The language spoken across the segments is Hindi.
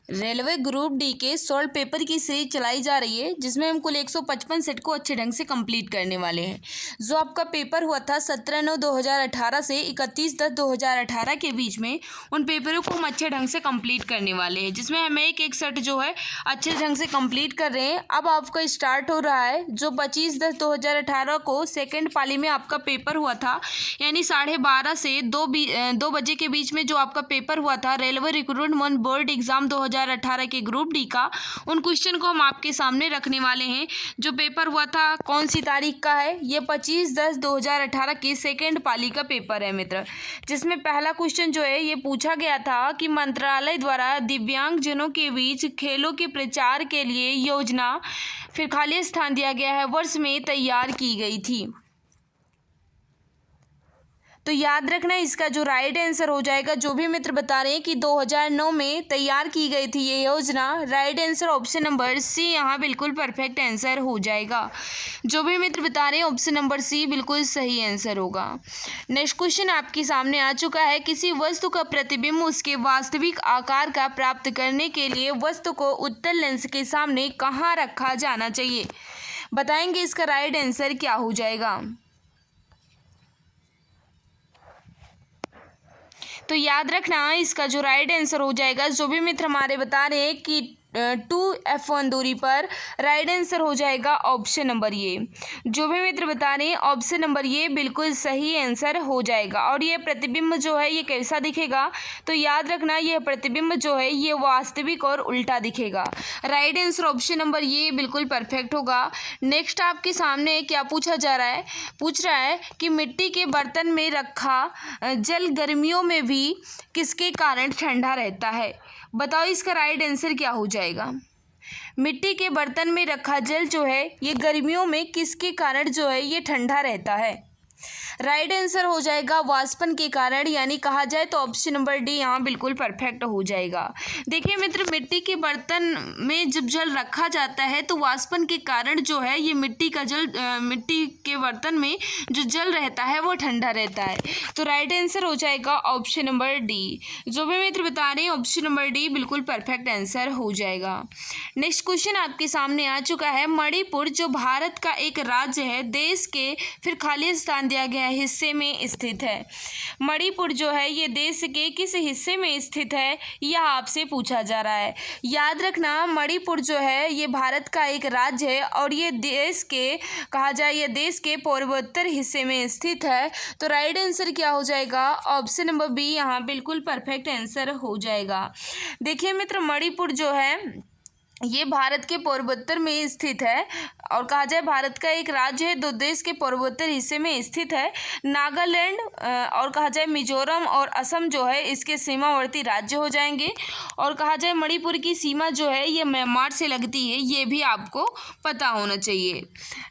रेलवे ग्रुप डी के सॉल्व पेपर की सीरीज चलाई जा रही है, जिसमें हम कुल 155 सेट को अच्छे ढंग से कंप्लीट करने वाले हैं। जो आपका पेपर हुआ था 17/9/2018 से 31/10/2018 के बीच में, उन पेपरों को हम अच्छे ढंग से कंप्लीट करने वाले हैं, जिसमें हम एक एक सेट जो है अच्छे ढंग से कंप्लीट कर रहे हैं। अब आपका स्टार्ट हो रहा है जो 25/10/2018 को सेकेंड पाली में आपका पेपर हुआ था, यानी 12:30 से 2 बजे के बीच में जो आपका पेपर हुआ था रेलवे रिक्रूटमेंट बोर्ड एग्जाम 2018 के ग्रुप डी का। उन क्वेश्चन को हम आपके सामने रखने वाले हैं। जो पेपर हुआ था कौन सी तारीख का है, ये 25/10/2018 की सेकेंड पाली का पेपर है मित्र, जिसमें पहला क्वेश्चन जो है ये पूछा गया था कि मंत्रालय द्वारा दिव्यांगजनों के बीच खेलों के प्रचार के लिए योजना, फिर खाली स्थान दिया गया है, वर्ष में तैयार की गई थी। तो याद रखना इसका जो राइट आंसर हो जाएगा, जो भी मित्र बता रहे हैं कि 2009 में तैयार की गई थी ये योजना, right answer option number C यहाँ बिल्कुल परफेक्ट आंसर हो जाएगा। जो भी मित्र बता रहे हैं ऑप्शन नंबर सी बिल्कुल सही आंसर होगा। नेक्स्ट क्वेश्चन आपके सामने आ चुका है। किसी वस्तु का प्रतिबिंब उसके वास्तविक आकार का प्राप्त करने के लिए वस्तु को उत्तल लेंस के सामने कहाँ रखा जाना चाहिए? बताएंगे इसका राइट आंसर क्या हो जाएगा। तो याद रखना इसका जो राइट आंसर हो जाएगा, जो भी मित्र हमारे बता रहे हैं कि 2F1 दूरी पर, राइट आंसर हो जाएगा ऑप्शन नंबर ये। जो भी मित्र बता रहे हैं ऑप्शन नंबर ये बिल्कुल सही आंसर हो जाएगा। और ये प्रतिबिंब जो है ये कैसा दिखेगा? तो याद रखना यह प्रतिबिंब जो है ये वास्तविक और उल्टा दिखेगा। राइट आंसर ऑप्शन नंबर ये बिल्कुल परफेक्ट होगा। नेक्स्ट आपके सामने क्या पूछा जा रहा है? पूछ रहा है कि मिट्टी के बर्तन में रखा जल गर्मियों में भी किसके कारण ठंडा रहता है? बताओ इसका राइट आंसर क्या हो जाएगा। मिट्टी के बर्तन में रखा जल जो है ये गर्मियों में किसके कारण जो है ये ठंडा रहता है? राइट आंसर हो जाएगा वाष्पन के कारण, यानी कहा जाए तो ऑप्शन नंबर डी यहाँ बिल्कुल परफेक्ट हो जाएगा। देखिए मित्र, मिट्टी के बर्तन में जब जल रखा जाता है तो वाष्पन के कारण जो है ये मिट्टी के बर्तन में जो जल रहता है वो ठंडा रहता है। तो राइट आंसर हो जाएगा ऑप्शन नंबर डी। जो भी मित्र बता रहे हैं ऑप्शन नंबर डी बिल्कुल परफेक्ट आंसर हो जाएगा। नेक्स्ट क्वेश्चन आपके सामने आ चुका है। मणिपुर जो भारत का एक राज्य है, देश के फिर खाली स्थान दिया गया हिस्से में स्थित है। मणिपुर जो है ये देश के किस हिस्से में स्थित है, यह आपसे पूछा जा रहा है। याद रखना मणिपुर जो है ये भारत का एक राज्य है और ये देश के, कहा जाए ये देश के पूर्वोत्तर हिस्से में स्थित है। तो राइट आंसर क्या हो जाएगा? ऑप्शन नंबर बी यहाँ बिल्कुल परफेक्ट आंसर हो जाएगा। देखिए मित्र, मणिपुर जो है ये भारत के पूर्वोत्तर में स्थित है और कहा जाए भारत का एक राज्य है, दो देश के पूर्वोत्तर हिस्से में स्थित है। नागालैंड और कहा जाए मिजोरम और असम जो है इसके सीमावर्ती राज्य हो जाएंगे। और कहा जाए मणिपुर की सीमा जो है ये म्यांमार से लगती है, ये भी आपको पता होना चाहिए।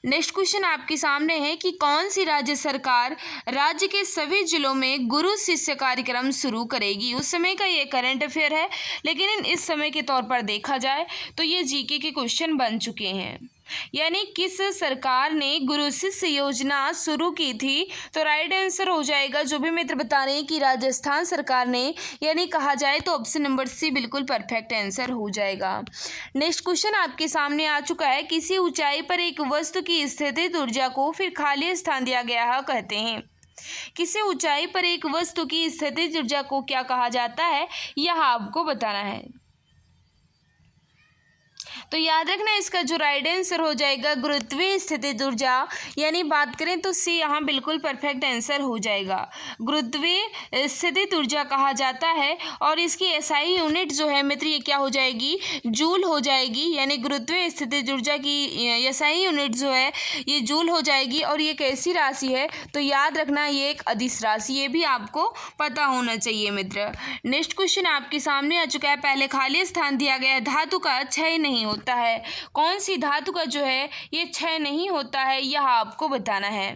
नेक्स्ट क्वेश्चन आपके सामने है कि कौन सी राज्य सरकार राज्य के सभी जिलों में गुरु शिष्य कार्यक्रम शुरू करेगी? उस समय का ये करंट अफेयर है, लेकिन इस समय के तौर पर देखा जाए तो ये जीके के क्वेश्चन बन चुके हैं। यानी किस सरकार ने गुरु शिष्य योजना शुरू की थी? तो राइट आंसर हो जाएगा, जो भी मित्र बता रहे हैं कि राजस्थान सरकार ने, यानी कहा जाए तो ऑप्शन नंबर सी बिल्कुल परफेक्ट आंसर हो जाएगा। नेक्स्ट क्वेश्चन आपके सामने आ चुका है। किसी ऊंचाई पर एक वस्तु की स्थितिज ऊर्जा को फिर खाली स्थान दिया गया है कहते हैं। किसी ऊंचाई पर एक वस्तु की स्थितिज ऊर्जा को क्या कहा जाता है, यह आपको बताना है। तो याद रखना इसका जो राइट आंसर हो जाएगा गुरुत्वीय स्थितिज ऊर्जा, यानी बात करें तो सी यहाँ बिल्कुल परफेक्ट आंसर हो जाएगा। गुरुत्वीय स्थितिज ऊर्जा कहा जाता है और इसकी एसआई यूनिट जो है मित्र ये क्या हो जाएगी? जूल हो जाएगी। यानी गुरुत्वीय स्थितिज ऊर्जा की एसआई यूनिट जो है ये जूल हो जाएगी। और ये कैसी राशि है? तो याद रखना ये एक अदिश राशि, ये भी आपको पता होना चाहिए मित्र। नेक्स्ट क्वेश्चन आपके सामने आ चुका है। पहले खाली स्थान दिया गया है, धातु का क्षय नहीं होता है। कौन सी धातु का जो है ये क्षय नहीं होता है, यह आपको बताना है।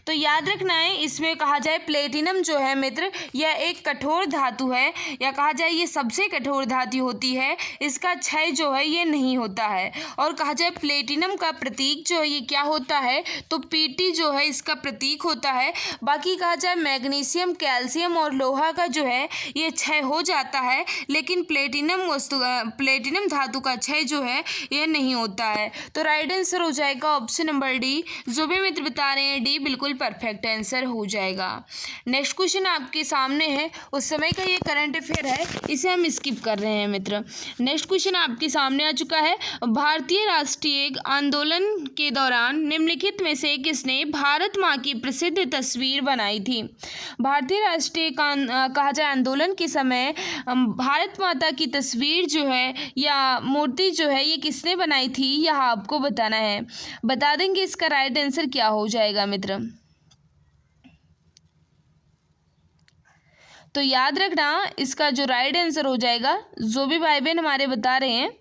तो याद रखना है, इसमें कहा जाए प्लेटिनम जो है मित्र यह एक कठोर धातु है, या कहा जाए ये सबसे कठोर धातु होती है, इसका क्षय जो है ये नहीं होता है। और कहा जाए प्लेटिनम का प्रतीक जो है ये क्या होता है, तो पीटी जो है इसका प्रतीक होता है। बाकी कहा जाए मैग्नीशियम, कैल्शियम और लोहा का जो है ये क्षय हो जाता है, लेकिन प्लेटिनम धातु का क्षय जो है ये नहीं होता है। तो राइट आंसर हो जाएगा ऑप्शन नंबर डी। जो भी मित्र बता रहे हैं डी बिल्कुल परफेक्ट आंसर हो जाएगा। नेक्स्ट क्वेश्चन आपके सामने है, उस समय का ये करंट अफेयर है, इसे हम स्किप कर रहे हैं मित्र। नेक्स्ट क्वेश्चन आपके सामने आ चुका है, भारतीय राष्ट्रीय आंदोलन के दौरान निम्नलिखित में से किसने भारत माँ की प्रसिद्ध तस्वीर बनाई थी। भारतीय राष्ट्रीय कहा जाए आंदोलन के समय भारत माता की तस्वीर जो है या मूर्ति जो है ये किसने बनाई थी, यह आपको बताना है। बता देंगे इसका राइट आंसर क्या हो जाएगा मित्र। तो याद रखना इसका जो राइट आंसर हो जाएगा, जो भी भाई बहन हमारे बता रहे हैं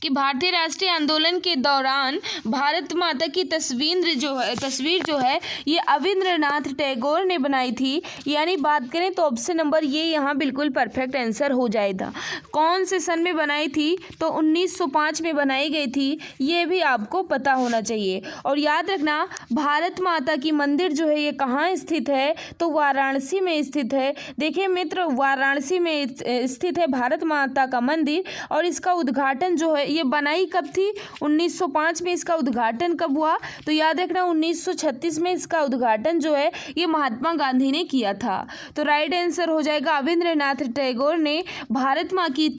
कि भारतीय राष्ट्रीय आंदोलन के दौरान भारत माता की तस्वीर जो है ये रवींद्रनाथ टैगोर ने बनाई थी। यानी बात करें तो ऑप्शन नंबर ये यहाँ बिल्कुल परफेक्ट आंसर हो जाएगा। कौन से सन में बनाई थी, तो 1905 में बनाई गई थी, ये भी आपको पता होना चाहिए। और याद रखना भारत माता की मंदिर जो है ये कहाँ स्थित है, तो वाराणसी में स्थित है। देखिए मित्र, वाराणसी में स्थित है भारत माता का मंदिर, और इसका उद्घाटन जो है ये बनाई कब थी, 1905 में इसका उद्घाटन कब हुआ, तो याद रखना 1936 में इसका उद्घाटन जो है ये महात्मा गांधी ने किया था। तो राइट आंसर हो जाएगा रवींद्रनाथ टैगोर ने भारत माँ की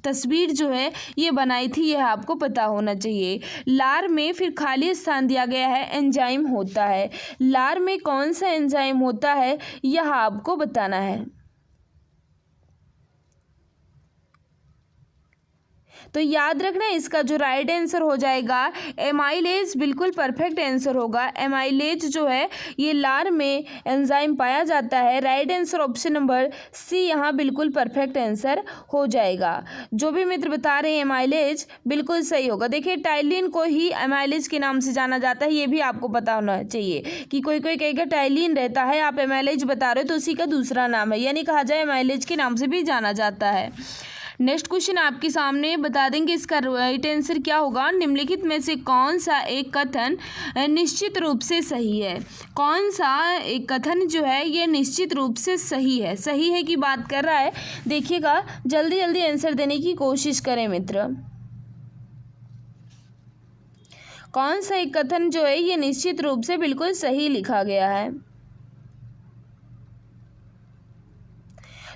तस्वीर जो है ये बनाई थी, यह आपको पता होना चाहिए। लार में फिर खाली स्थान दिया गया है, एंजाइम होता है। लार में कौन सा एंजाइम होता है यह आपको बताना है। तो याद रखना इसका जो राइट आंसर हो जाएगा एमाइलेज, बिल्कुल परफेक्ट आंसर होगा। एमाइलेज जो है ये लार में एंजाइम पाया जाता है। Right answer option number C यहाँ बिल्कुल परफेक्ट आंसर हो जाएगा। जो भी मित्र बता रहे हैं एमाइलेज बिल्कुल सही होगा। देखिए टाइलिन को ही एमाइलेज के नाम से जाना जाता है, ये भी आपको पता होना चाहिए कि कोई कहेगा टाइलिन रहता है, आप एमाइलेज बता रहे हो, तो उसी का दूसरा नाम है, यानी कहा जाए एमाइलेज के नाम से भी जाना जाता है। नेक्स्ट क्वेश्चन आपके सामने, बता देंगे इसका राइट आंसर क्या होगा। निम्नलिखित में से कौन सा एक कथन निश्चित रूप से सही है। कौन सा एक कथन जो है ये निश्चित रूप से सही है, सही है की बात कर रहा है। देखिएगा जल्दी जल्दी आंसर देने की कोशिश करें मित्र। कौन सा एक कथन जो है ये निश्चित रूप से बिल्कुल सही लिखा गया है।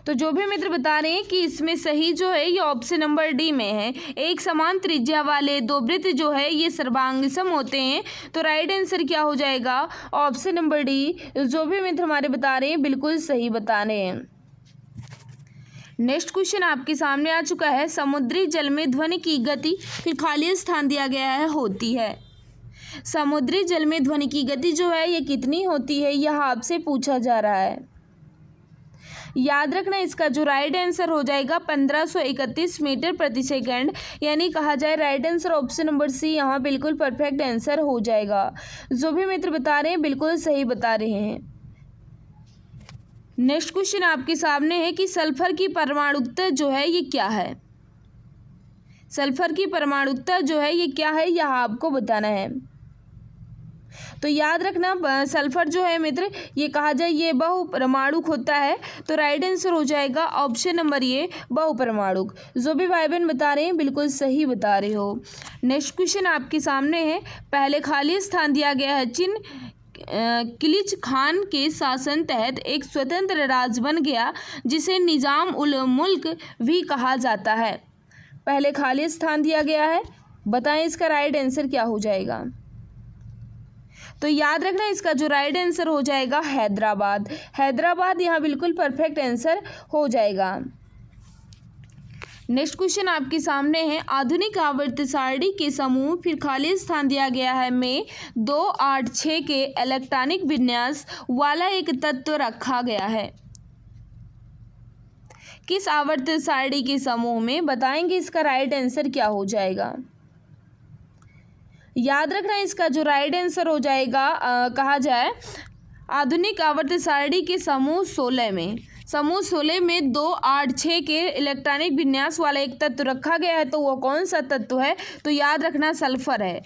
तो जो भी मित्र बता रहे हैं कि इसमें सही जो है ये ऑप्शन नंबर डी में है। एक समान त्रिज्या वाले दो वृत्त जो है ये सर्वांगसम होते हैं। तो राइट आंसर क्या हो जाएगा, ऑप्शन नंबर डी। जो भी मित्र हमारे बता रहे हैं बिल्कुल सही बता रहे हैं। नेक्स्ट क्वेश्चन आपके सामने आ चुका है, समुद्री जल में ध्वनि की गति फिर खाली स्थान दिया गया है होती है। समुद्री जल में ध्वनि की गति जो है ये कितनी होती है, यह आपसे पूछा जा रहा है। याद रखना इसका जो राइट आंसर हो जाएगा 1531 मीटर प्रति सेकंड, यानी कहा जाए right answer option number C यहाँ बिल्कुल परफेक्ट आंसर हो जाएगा। जो भी मित्र बता रहे हैं बिल्कुल सही बता रहे हैं। नेक्स्ट क्वेश्चन आपके सामने है कि सल्फर की परमाणुकता जो है ये क्या है। सल्फर की परमाणुकता जो है ये क्या है, यह आपको बताना है। तो याद रखना सल्फर जो है मित्र ये कहा जाए ये बहुपरमाणुक होता है। तो राइट आंसर हो जाएगा ऑप्शन नंबर ये बहुपरमाणुक। जो भी भाई बहन बता रहे हैं बिल्कुल सही बता रहे हो। नेक्स्ट क्वेश्चन आपके सामने है, पहले खाली स्थान दिया गया है चिन किलिच खान के शासन तहत एक स्वतंत्र राज्य बन गया जिसे निजाम उल मुल्क भी कहा जाता है। पहले खाली स्थान दिया गया है, बताएं इसका राइट आंसर क्या हो जाएगा। तो याद रखना इसका जो राइट आंसर हो जाएगा हैदराबाद। हैदराबाद यहाँ बिल्कुल परफेक्ट आंसर हो जाएगा। नेक्स्ट क्वेश्चन आपके सामने है, आधुनिक आवर्त सारणी के समूह फिर खाली स्थान दिया गया है में 286 के इलेक्ट्रॉनिक विन्यास वाला एक तत्व रखा गया है। किस आवर्त सारणी के समूह में, बताएंगे इसका राइट आंसर क्या हो जाएगा। याद रखना इसका जो राइट आंसर हो जाएगा कहा जाए आधुनिक आवर्त सारणी के समूह 16 में 2, 8, 6 के इलेक्ट्रॉनिक विन्यास वाला एक तत्व रखा गया है, तो वो कौन सा तत्व है? तो याद रखना सल्फर है।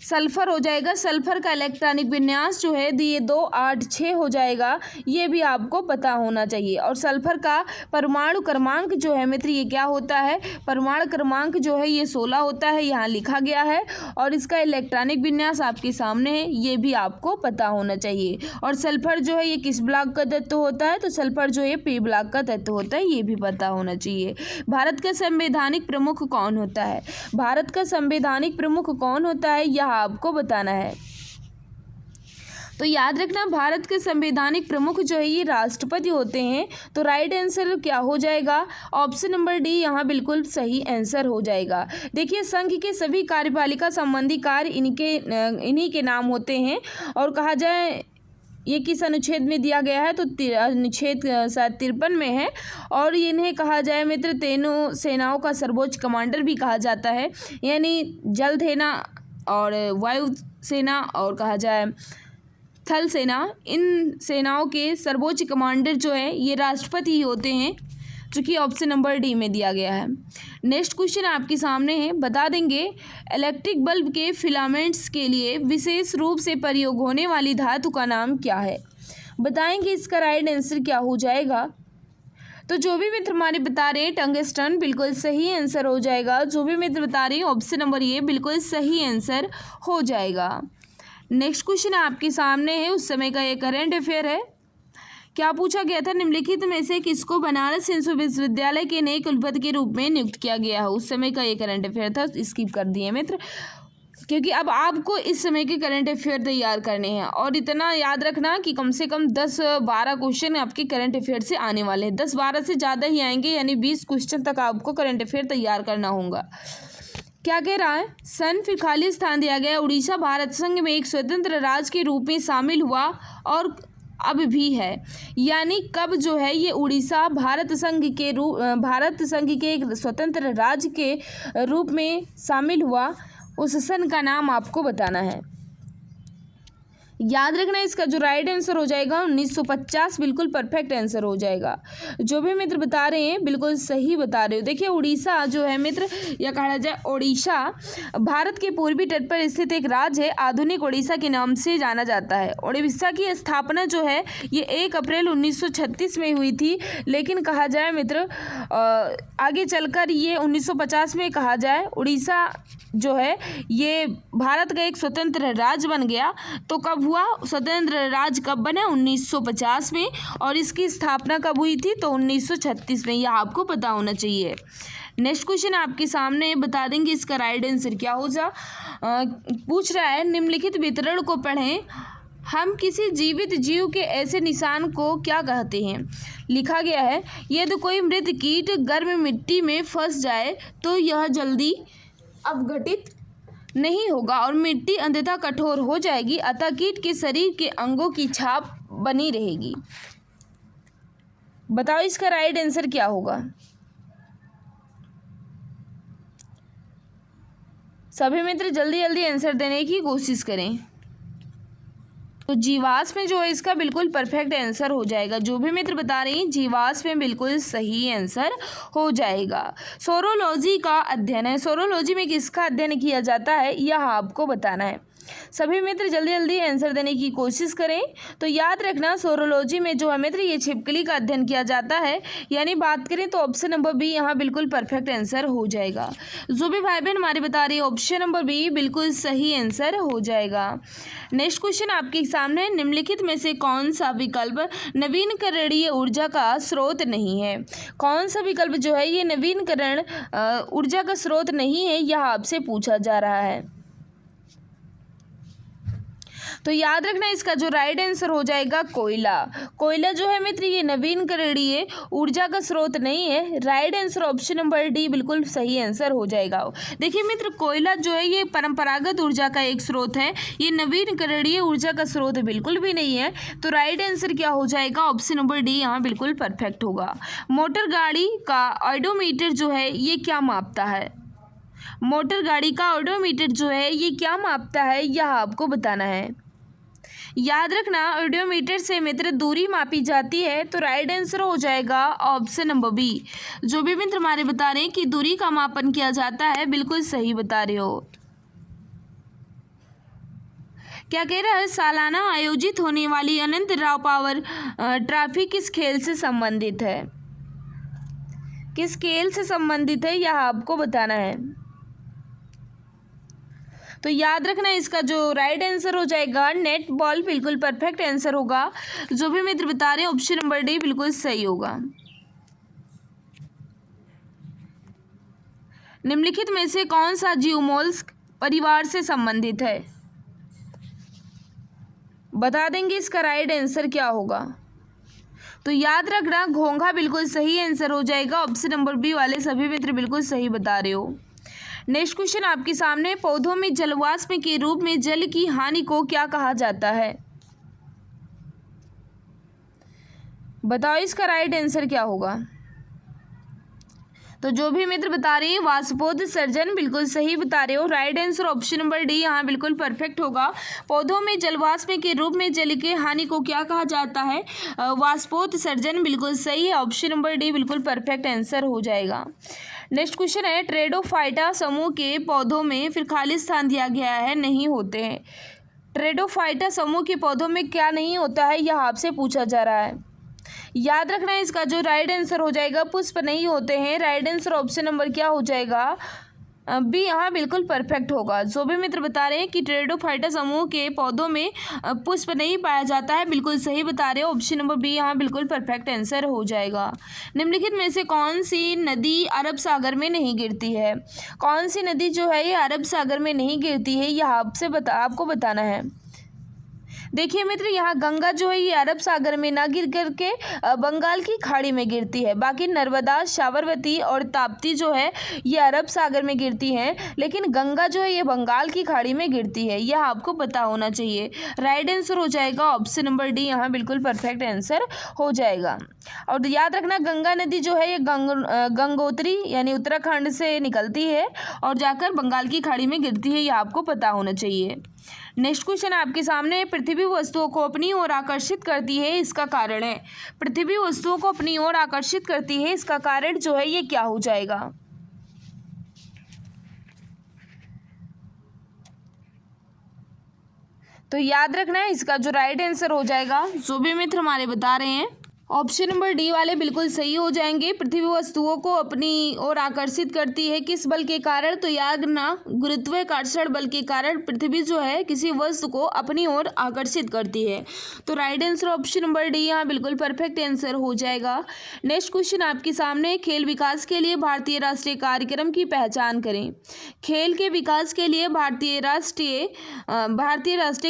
सल्फर हो जाएगा। सल्फर का इलेक्ट्रॉनिक विन्यास जो है ये 2, 8, 6 हो जाएगा, ये भी आपको पता होना चाहिए। और सल्फर का परमाणु क्रमांक जो है मित्र ये क्या होता है? परमाणु क्रमांक जो है ये 16 होता है, यहाँ लिखा गया है। और इसका इलेक्ट्रॉनिक विन्यास आपके सामने है, ये भी आपको पता होना चाहिए। और सल्फर जो है ये किस ब्लॉक का तत्व होता है? तो सल्फर जो है पी ब्लॉक का तत्व होता है, ये भी पता होना चाहिए। भारत का संवैधानिक प्रमुख कौन होता है? भारत का संवैधानिक प्रमुख कौन होता है, यह आपको बताना है। तो याद रखना भारत के संवैधानिक प्रमुख जो है ये राष्ट्रपति होते हैं। तो राइट आंसर क्या हो जाएगा? ऑप्शन नंबर डी यहाँ बिल्कुल सही आंसर हो जाएगा। देखिए संघ के सभी कार्यपालिका संबंधी कार्य इन्हीं के नाम होते हैं। और कहा जाए ये किस अनुच्छेद में दिया गया है? तो अनुच्छेद 53 में है। और इन्हें कहा जाए मित्र तीनों सेनाओं का सर्वोच्च कमांडर भी कहा जाता है, यानी जल सेना और वायु सेना और कहा जाए थल सेना, इन सेनाओं के सर्वोच्च कमांडर जो है ये राष्ट्रपति ही होते हैं, जो कि ऑप्शन नंबर डी में दिया गया है। नेक्स्ट क्वेश्चन आपके सामने है, बता देंगे इलेक्ट्रिक बल्ब के फिलामेंट्स के लिए विशेष रूप से प्रयोग होने वाली धातु का नाम क्या है? बताएंगे इसका राइट आंसर क्या हो जाएगा? तो जो भी मित्र हमारे बता रहे हैं टंगस्टन बिल्कुल सही आंसर हो जाएगा। जो भी मित्र बता रहे हैं ऑप्शन नंबर ए बिल्कुल सही आंसर हो जाएगा। नेक्स्ट क्वेश्चन आपके सामने है, उस समय का ये करंट अफेयर है। क्या पूछा गया था? निम्नलिखित में से किसको बनारस हिंदू विश्वविद्यालय के नए कुलपति के रूप में नियुक्त किया गया है? उस समय का ये करंट अफेयर था, स्किप कर दिए मित्र, क्योंकि अब आपको इस समय के करंट अफेयर तैयार करने हैं। और इतना याद रखना कि कम से कम 10-12 क्वेश्चन आपके करंट अफेयर से आने वाले हैं। 10-12 से ज़्यादा ही आएंगे, यानी 20 क्वेश्चन तक आपको करंट अफेयर तैयार करना होगा। क्या कह रहा है? सन फिर खाली स्थान दिया गया। उड़ीसा भारत संघ में एक स्वतंत्र राज्य के रूप में शामिल हुआ और अब भी है, यानी कब जो है ये उड़ीसा भारत संघ के एक स्वतंत्र राज्य के रूप में शामिल हुआ, उस सन का नाम आपको बताना है। याद रखना इसका जो राइट आंसर हो जाएगा 1950 बिल्कुल परफेक्ट आंसर हो जाएगा। जो भी मित्र बता रहे हैं बिल्कुल सही बता रहे हो। देखिए उड़ीसा जो है मित्र, या कहा जाए ओडिशा, भारत के पूर्वी तट पर स्थित एक राज्य है, आधुनिक ओडिशा के नाम से जाना जाता है। ओडिशा की स्थापना जो है ये 1 अप्रैल 1936 में हुई थी, लेकिन कहा जाए मित्र आगे चलकर ये 1950 में कहा जाए उड़ीसा जो है ये भारत का एक स्वतंत्र राज्य बन गया। तो कब हुआ स्वतंत्र राज्य? कब बना? 1950 में। और इसकी स्थापना कब हुई थी? तो 1936 में। यह आपको पता होना चाहिए। नेक्स्ट क्वेश्चन आपके सामने बता देंगे इसका राइट आंसर क्या हो जा पूछ रहा है, निम्नलिखित वितरण को पढ़ें। हम किसी जीवित जीव के ऐसे निशान को क्या कहते हैं? लिखा गया है, यदि कोई मृत कीट गर्म मिट्टी में फंस जाए तो यह जल्दी अपघटित नहीं होगा और मिट्टी अंततः कठोर हो जाएगी, अतः कीट के शरीर के अंगों की छाप बनी रहेगी। बताओ इसका राइट आंसर क्या होगा? सभी मित्र जल्दी जल्दी आंसर देने की कोशिश करें। तो जीवाश्म में जो है इसका बिल्कुल परफेक्ट आंसर हो जाएगा। जो भी मित्र बता रहे हैं जीवाश्म में बिल्कुल सही आंसर हो जाएगा। सोरोलॉजी का अध्ययन है। सोरोलॉजी में किसका अध्ययन किया जाता है यह आपको बताना है। सभी मित्र जल्दी जल्दी आंसर देने की कोशिश करें। तो याद रखना सोरोलॉजी में जो है मित्र ये छिपकली का अध्ययन किया जाता है, यानी बात करें तो ऑप्शन नंबर बी यहाँ बिल्कुल परफेक्ट आंसर हो जाएगा। जो भी भाई बहन हमारे बता रही है ऑप्शन नंबर बी बिल्कुल सही आंसर हो जाएगा। नेक्स्ट क्वेश्चन आपके सामने, निम्नलिखित में से कौन सा विकल्प नवीनकरणीय ऊर्जा का स्रोत नहीं है? कौन सा विकल्प जो है ये नवीनकरण ऊर्जा का स्रोत नहीं है, यह आपसे पूछा जा रहा है। तो याद रखना इसका जो राइट आंसर हो जाएगा कोयला। कोयला जो है मित्र ये नवीनकरणीय ऊर्जा का स्रोत नहीं है। Right answer option number D बिल्कुल सही आंसर हो जाएगा। देखिए मित्र कोयला जो है ये परंपरागत ऊर्जा का एक स्रोत है, ये नवीनकरणीय ऊर्जा का स्रोत बिल्कुल भी नहीं है। तो राइट आंसर क्या हो जाएगा? ऑप्शन नंबर डी यहाँ बिल्कुल परफेक्ट होगा। मोटर गाड़ी का ऑडोमीटर जो है ये क्या मापता है? मोटर गाड़ी का ओडोमीटर जो है ये क्या मापता है, यह आपको बताना है। याद रखना, ओडोमीटर से मित्र दूरी मापी जाती है, तो राइट आंसर हो जाएगा ऑप्शन नंबर बी। जो भी मित्र हमारे बता रहे हैं कि दूरी का मापन किया जाता है, बिल्कुल सही बता रहे हो। क्या कह रहा है, सालाना आयोजित होने वाली अनंतराव पावर ट्रॉफी किस खेल से संबंधित है, किस खेल से संबंधित है, यह आपको बताना है। तो याद रखना, इसका जो राइट आंसर हो जाएगा नेट बॉल, बिल्कुल परफेक्ट आंसर होगा। जो भी मित्र बता रहे हैं ऑप्शन नंबर डी बिल्कुल सही होगा। निम्नलिखित में से कौन सा जीव मोल्स्क परिवार से संबंधित है, बता देंगे इसका राइट आंसर क्या होगा। तो याद रखना, घोंघा बिल्कुल सही आंसर हो जाएगा। ऑप्शन नंबर बी वाले सभी मित्र बिल्कुल सही बता रहे हो। नेक्स्ट क्वेश्चन आपके सामने, पौधों में जलवाष्प के रूप में जल की हानि को क्या कहा जाता है, बताओ इसका राइट आंसर क्या होगा। तो जो भी मित्र बता रहे हैं वाष्पोत्सर्जन, बिल्कुल सही बता रहे हो। Right answer option number D यहाँ बिल्कुल परफेक्ट होगा। पौधों में जलवाष्प के रूप में जल के हानि को क्या कहा जाता है, वाष्पोत्सर्जन, बिल्कुल सही है। ऑप्शन नंबर डी बिल्कुल परफेक्ट आंसर हो जाएगा। नेक्स्ट क्वेश्चन है, ट्रेडोफाइटा समूह के पौधों में फिर खाली स्थान दिया गया है, नहीं होते हैं। ट्रेडोफाइटा समूह के पौधों में क्या नहीं होता है, यह आपसे पूछा जा रहा है। याद रखना है, इसका जो राइट आंसर हो जाएगा पुष्प नहीं होते हैं। राइट आंसर ऑप्शन नंबर क्या हो जाएगा, बी यहाँ बिल्कुल परफेक्ट होगा। जो भी मित्र बता रहे हैं कि ट्रेडोफाइटा समूह के पौधों में पुष्प नहीं पाया जाता है, बिल्कुल सही बता रहे हो। ऑप्शन नंबर बी यहाँ बिल्कुल परफेक्ट आंसर हो जाएगा। निम्नलिखित में से कौन सी नदी अरब सागर में नहीं गिरती है, कौन सी नदी जो है ये अरब सागर में नहीं गिरती है, यह आपको बताना है। देखिए मित्र, यहाँ गंगा जो है ये अरब सागर में ना गिर करके बंगाल की खाड़ी में गिरती है। बाकी नर्मदा, साबरमती और ताप्ती जो है ये अरब सागर में गिरती हैं, लेकिन गंगा जो है ये बंगाल की खाड़ी में गिरती है, यह आपको पता होना चाहिए। राइट आंसर हो जाएगा ऑप्शन नंबर डी, यहाँ बिल्कुल परफेक्ट आंसर हो जाएगा। और याद रखना, गंगा नदी जो है ये गंगोत्री यानी उत्तराखंड से निकलती है और जाकर बंगाल की खाड़ी में गिरती है, यह आपको पता होना चाहिए। नेक्स्ट क्वेश्चन आपके सामने, पृथ्वी वस्तुओं को अपनी ओर आकर्षित करती है, इसका कारण है। पृथ्वी वस्तुओं को अपनी ओर आकर्षित करती है, इसका कारण जो है ये क्या हो जाएगा। तो याद रखना है, इसका जो राइट आंसर हो जाएगा, जो भी मित्र हमारे बता रहे हैं ऑप्शन नंबर डी वाले बिल्कुल सही हो जाएंगे। पृथ्वी वस्तुओं को अपनी ओर आकर्षित करती है, किस बल के कारण, तो याद रखना गुरुत्वाकर्षण बल के कारण पृथ्वी जो है किसी वस्तु को अपनी ओर आकर्षित करती है। तो right answer option number D यहाँ बिल्कुल परफेक्ट आंसर हो जाएगा। नेक्स्ट क्वेश्चन आपके सामने, खेल विकास के लिए भारतीय राष्ट्रीय कार्यक्रम की पहचान करें। खेल के विकास के लिए भारतीय राष्ट्रीय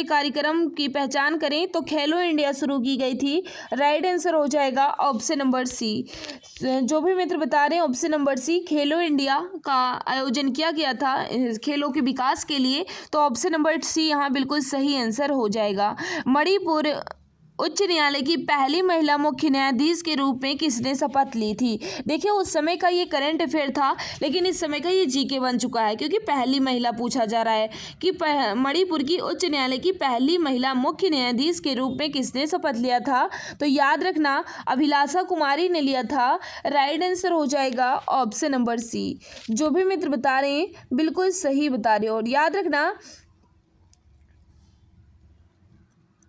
कार्यक्रम की पहचान करें, तो खेलो इंडिया शुरू की गई थी। राइट आंसर हो जाएगा ऑप्शन नंबर सी। जो भी मित्र बता रहे हैं ऑप्शन नंबर सी, खेलो इंडिया का आयोजन किया गया था खेलों के विकास के लिए, तो ऑप्शन नंबर सी यहाँ बिल्कुल सही आंसर हो जाएगा। मणिपुर उच्च न्यायालय की पहली महिला मुख्य न्यायाधीश के रूप में किसने शपथ ली थी। देखिए, उस समय का ये करंट अफेयर था, लेकिन इस समय का ये जीके बन चुका है, क्योंकि पहली महिला पूछा जा रहा है कि मणिपुर की उच्च न्यायालय की पहली महिला मुख्य न्यायाधीश के रूप में किसने शपथ लिया था। तो याद रखना, अभिलाषा कुमारी ने लिया था। राइट आंसर हो जाएगा ऑप्शन नंबर सी। जो भी मित्र बता रहे हैं बिल्कुल सही बता रहे हो। और याद रखना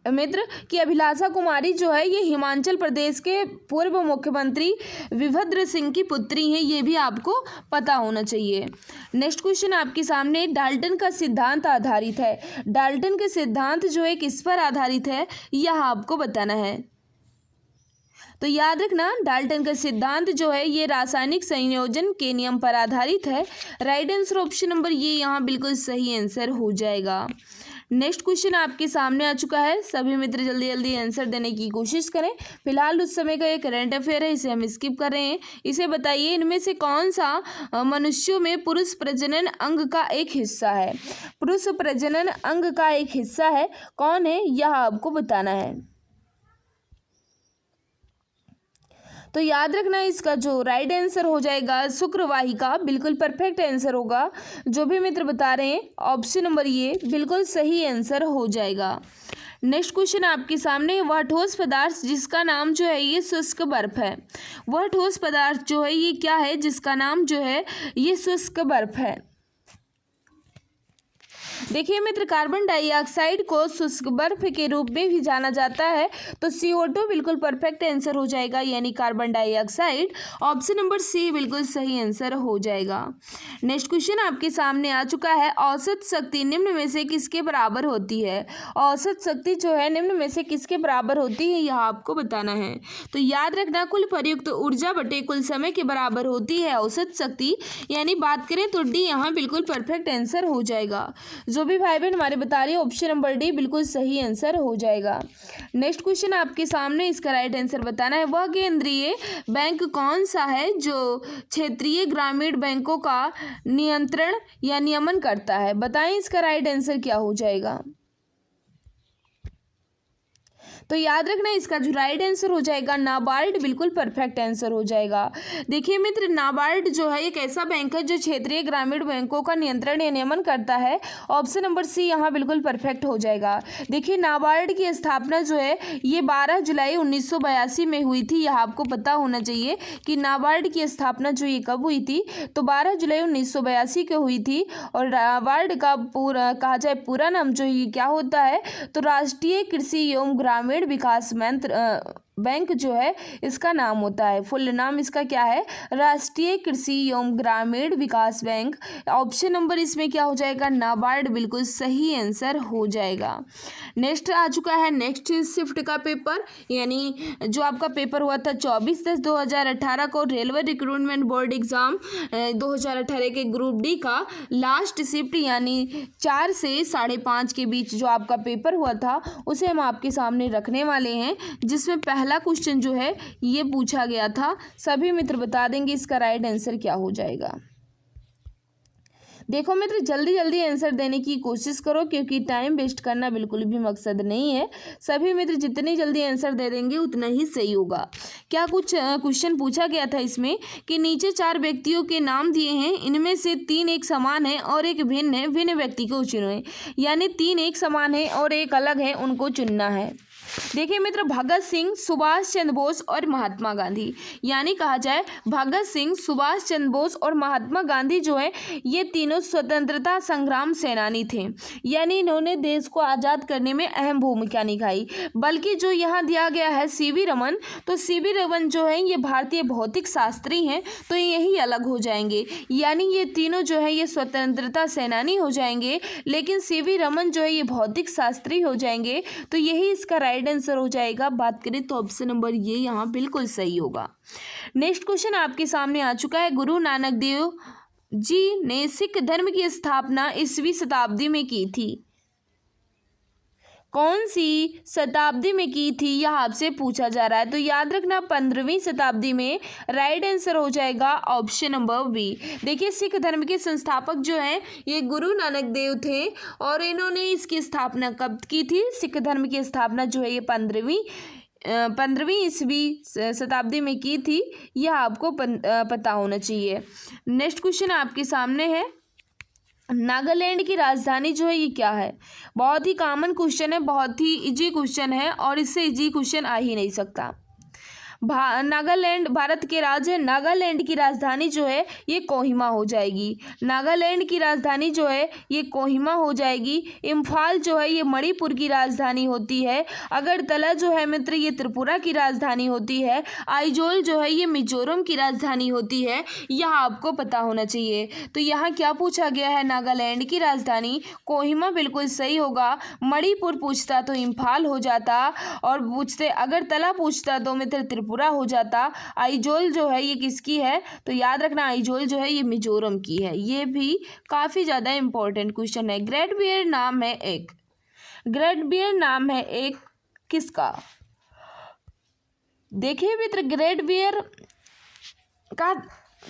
मित्र कि अभिलाषा कुमारी जो है ये हिमाचल प्रदेश के पूर्व मुख्यमंत्री वीरभद्र सिंह की पुत्री हैं, ये भी आपको पता होना चाहिए। नेक्स्ट क्वेश्चन आपके सामने, डाल्टन का सिद्धांत आधारित है। डाल्टन के सिद्धांत जो है किस पर आधारित है, यह आपको बताना है। तो याद रखना, डाल्टन का सिद्धांत जो है ये रासायनिक संयोजन के नियम पर आधारित है। राइट आंसर ऑप्शन नंबर ये यहाँ बिल्कुल सही आंसर हो जाएगा। नेक्स्ट क्वेश्चन आपके सामने आ चुका है, सभी मित्र जल्दी जल्दी आंसर देने की कोशिश करें। फिलहाल उस समय का ये करंट अफेयर है, इसे हम स्किप कर रहे हैं। इसे बताइए, इनमें से कौन सा मनुष्यों में पुरुष प्रजनन अंग का एक हिस्सा है। पुरुष प्रजनन अंग का एक हिस्सा है, कौन है, यह आपको बताना है। तो याद रखना इसका जो राइट आंसर हो जाएगा शुक्रवाहिका, बिल्कुल परफेक्ट आंसर होगा। जो भी मित्र बता रहे हैं ऑप्शन नंबर ये बिल्कुल सही आंसर हो जाएगा। नेक्स्ट क्वेश्चन आपके सामने, वह ठोस पदार्थ जिसका नाम जो है ये शुष्क बर्फ है। वह ठोस पदार्थ जो है ये क्या है जिसका नाम जो है ये शुष्क बर्फ है। देखिए मित्र, कार्बन डाइऑक्साइड को शुष्क बर्फ के रूप में भी जाना जाता है, तो CO2 बिल्कुल परफेक्ट आंसर हो जाएगा, यानी carbon dioxide. Option number C बिल्कुल सही आंसर हो जाएगा। नेक्स्ट क्वेश्चन आपके सामने आ चुका है, औसत शक्ति निम्न में से किसके बराबर होती है। औसत शक्ति जो है निम्न में से किसके बराबर होती है, यह आपको बताना है। तो याद रखना, कुल प्रयुक्त ऊर्जा बटे कुल समय के बराबर होती है औसत शक्ति, यानी बात करें तो डी यहाँ बिल्कुल परफेक्ट आंसर हो जाएगा। जो भी भाई बहन हमारे बता रही है ऑप्शन नंबर डी बिल्कुल सही आंसर हो जाएगा। नेक्स्ट क्वेश्चन आपके सामने, इसका राइट आंसर बताना है। वह केंद्रीय बैंक कौन सा है जो क्षेत्रीय ग्रामीण बैंकों का नियंत्रण या नियमन करता है। बताएं इसका राइट आंसर क्या हो जाएगा। तो याद रखना इसका जो राइट आंसर हो जाएगा नाबार्ड, बिल्कुल परफेक्ट आंसर हो जाएगा। देखिए मित्र, नाबार्ड जो है एक ऐसा बैंक है जो क्षेत्रीय ग्रामीण बैंकों का नियंत्रण या नियमन करता है। ऑप्शन नंबर सी यहाँ बिल्कुल परफेक्ट हो जाएगा। देखिए नाबार्ड की स्थापना जो है ये 12 जुलाई 1982 में हुई थी। यह आपको पता होना चाहिए कि नाबार्ड की स्थापना जो ये कब हुई थी, तो 12 जुलाई 1982 को हुई थी। और नाबार्ड का पूरा कहा जाए पूरा नाम जो ये क्या होता है, तो राष्ट्रीय कृषि एवं ग्रामीण विकास बैंक जो है इसका नाम होता है। फुल नाम इसका क्या है, राष्ट्रीय कृषि एवं ग्रामीण विकास बैंक। ऑप्शन नंबर इसमें क्या हो जाएगा, नाबार्ड, बिल्कुल सही आंसर हो जाएगा। नेक्स्ट आ चुका है नेक्स्ट शिफ्ट का पेपर, यानी जो आपका पेपर हुआ था 24/10/2018 को रेलवे रिक्रूटमेंट बोर्ड एग्जाम 2018 के ग्रुप डी का लास्ट शिफ्ट, यानी 4 से 5:30 के बीच जो आपका पेपर हुआ था उसे हम आपके सामने रखने वाले हैं, जिसमें पहला क्वेश्चन जो है ये पूछा गया था। सभी मित्र बता देंगे इसका राइट आंसर क्या हो जाएगा। देखो मित्र, जल्दी जल्दी आंसर देने की कोशिश करो, क्योंकि टाइम वेस्ट करना बिल्कुल भी मकसद नहीं है। सभी मित्र जितनी जल्दी आंसर दे देंगे उतना ही सही होगा। क्या कुछ क्वेश्चन पूछा गया था इसमें कि नीचे 4 व्यक्तियों के नाम दिए हैं, इनमें से 3 एक समान है और एक भिन्न है, भिन्न व्यक्ति को चुनो। यानी 3 एक समान है और एक अलग है, उनको चुनना है। देखिए मित्र, भगत सिंह, सुभाष चंद्र बोस और महात्मा गांधी, यानी कहा जाए भगत सिंह, सुभाष चंद्र बोस और महात्मा गांधी जो है ये तीनों स्वतंत्रता संग्राम सेनानी थे, यानी इन्होंने देश को आज़ाद करने में अहम भूमिका निभाई। बल्कि जो यहाँ दिया गया है सीवी रमन, तो सीवी रमन जो है ये भारतीय भौतिक शास्त्री हैं, तो यही अलग हो जाएंगे, यानी ये तीनों जो है ये स्वतंत्रता सेनानी हो जाएंगे, लेकिन सीवी रमन जो है ये भौतिक शास्त्री हो जाएंगे। तो यही इसका राइट आंसर हो जाएगा। बात करें तो ऑप्शन नंबर ये यहाँ बिल्कुल सही होगा। नेक्स्ट क्वेश्चन आपके सामने आ चुका है, गुरु नानक देव जी ने सिख धर्म की स्थापना ईसवीं शताब्दी में की थी। कौन सी शताब्दी में की थी यह आपसे पूछा जा रहा है। तो याद रखना 15वीं शताब्दी में। राइट आंसर हो जाएगा ऑप्शन नंबर बी। देखिए, सिख धर्म के संस्थापक जो हैं ये गुरु नानक देव थे और इन्होंने इसकी स्थापना कब की थी। सिख धर्म की स्थापना जो है ये 15वीं ईस्वी शताब्दी में की थी। यह आपको पता होना चाहिए। नेक्स्ट क्वेश्चन आपके सामने है, नागालैंड की राजधानी जो है ये क्या है। बहुत ही कॉमन क्वेश्चन है, बहुत ही इजी क्वेश्चन है और इससे इजी क्वेश्चन आ ही नहीं सकता। नागालैंड भारत के राज्य है। नागालैंड की राजधानी जो है ये कोहिमा हो जाएगी। नागालैंड की राजधानी जो है ये कोहिमा हो जाएगी। इम्फाल जो है ये मणिपुर की राजधानी होती है। अगरतला जो है मित्र ये त्रिपुरा की राजधानी होती है। आइजोल जो है ये मिजोरम की राजधानी होती है। यह आपको पता होना चाहिए। तो यहाँ क्या पूछा गया है, नागालैंड की राजधानी कोहिमा बिल्कुल सही होगा। मणिपुर पूछता तो इम्फाल हो जाता और पूछते अगरतला पूछता तो मित्र पूरा हो जाता। आइजोल जो है ये किसकी है, तो याद रखना आइजोल जो है ये मिजोरम की है। ये भी काफ़ी ज़्यादा इंपॉर्टेंट क्वेश्चन है। ग्रेट बियर नाम है एक, ग्रेट बियर नाम है एक किसका। देखिए मित्र, ग्रेट बियर का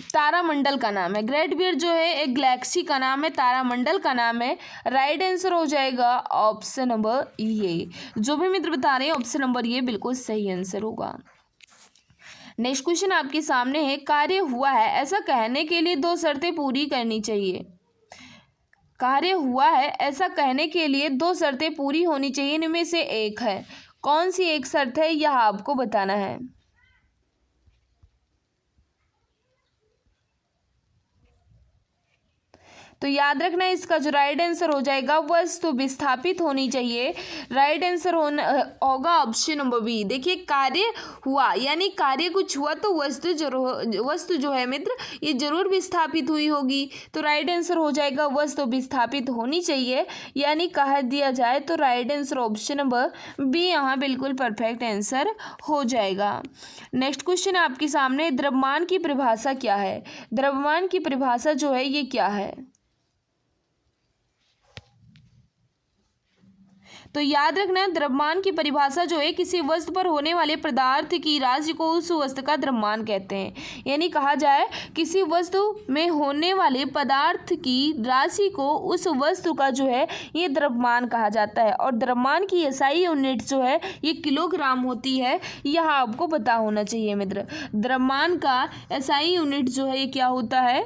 तारामंडल का नाम है। ग्रेट बियर जो है एक गैलेक्सी का नाम है, तारामंडल का नाम है। राइट आंसर हो जाएगा ऑप्शन नंबर ये। जो भी मित्र बता रहे हैं ऑप्शन नंबर ये बिल्कुल सही आंसर होगा। नेक्स्ट क्वेश्चन आपके सामने है, कार्य हुआ है ऐसा कहने के लिए दो शर्तें पूरी करनी चाहिए। कार्य हुआ है ऐसा कहने के लिए दो शर्तें पूरी होनी चाहिए, इनमें से एक है। कौन सी एक शर्त है यह आपको बताना है। तो याद रखना इसका जो राइट आंसर हो जाएगा वस्तु विस्थापित होनी चाहिए। राइट आंसर होगा ऑप्शन नंबर बी। देखिए कार्य हुआ यानी कार्य कुछ हुआ तो वस्तु जो है मित्र ये जरूर विस्थापित हुई होगी। तो राइट आंसर हो जाएगा वस्तु विस्थापित होनी चाहिए, यानी कह दिया जाए तो right answer option number B यहाँ बिल्कुल परफेक्ट आंसर हो जाएगा। नेक्स्ट क्वेश्चन आपके सामने, द्रव्यमान की परिभाषा क्या है। द्रव्यमान की परिभाषा जो है ये क्या है। तो याद रखना द्रव्यमान की परिभाषा जो है किसी वस्तु पर होने वाले पदार्थ की राशि को उस वस्तु का द्रव्यमान कहते हैं। यानी कहा जाए किसी वस्तु में होने वाले पदार्थ की राशि को उस वस्तु का जो है ये द्रव्यमान कहा जाता है। और द्रव्यमान की एसआई यूनिट जो है ये किलोग्राम होती है, यह आपको पता होना चाहिए मित्र। द्रव्यमान का एसआई यूनिट जो है ये क्या होता है,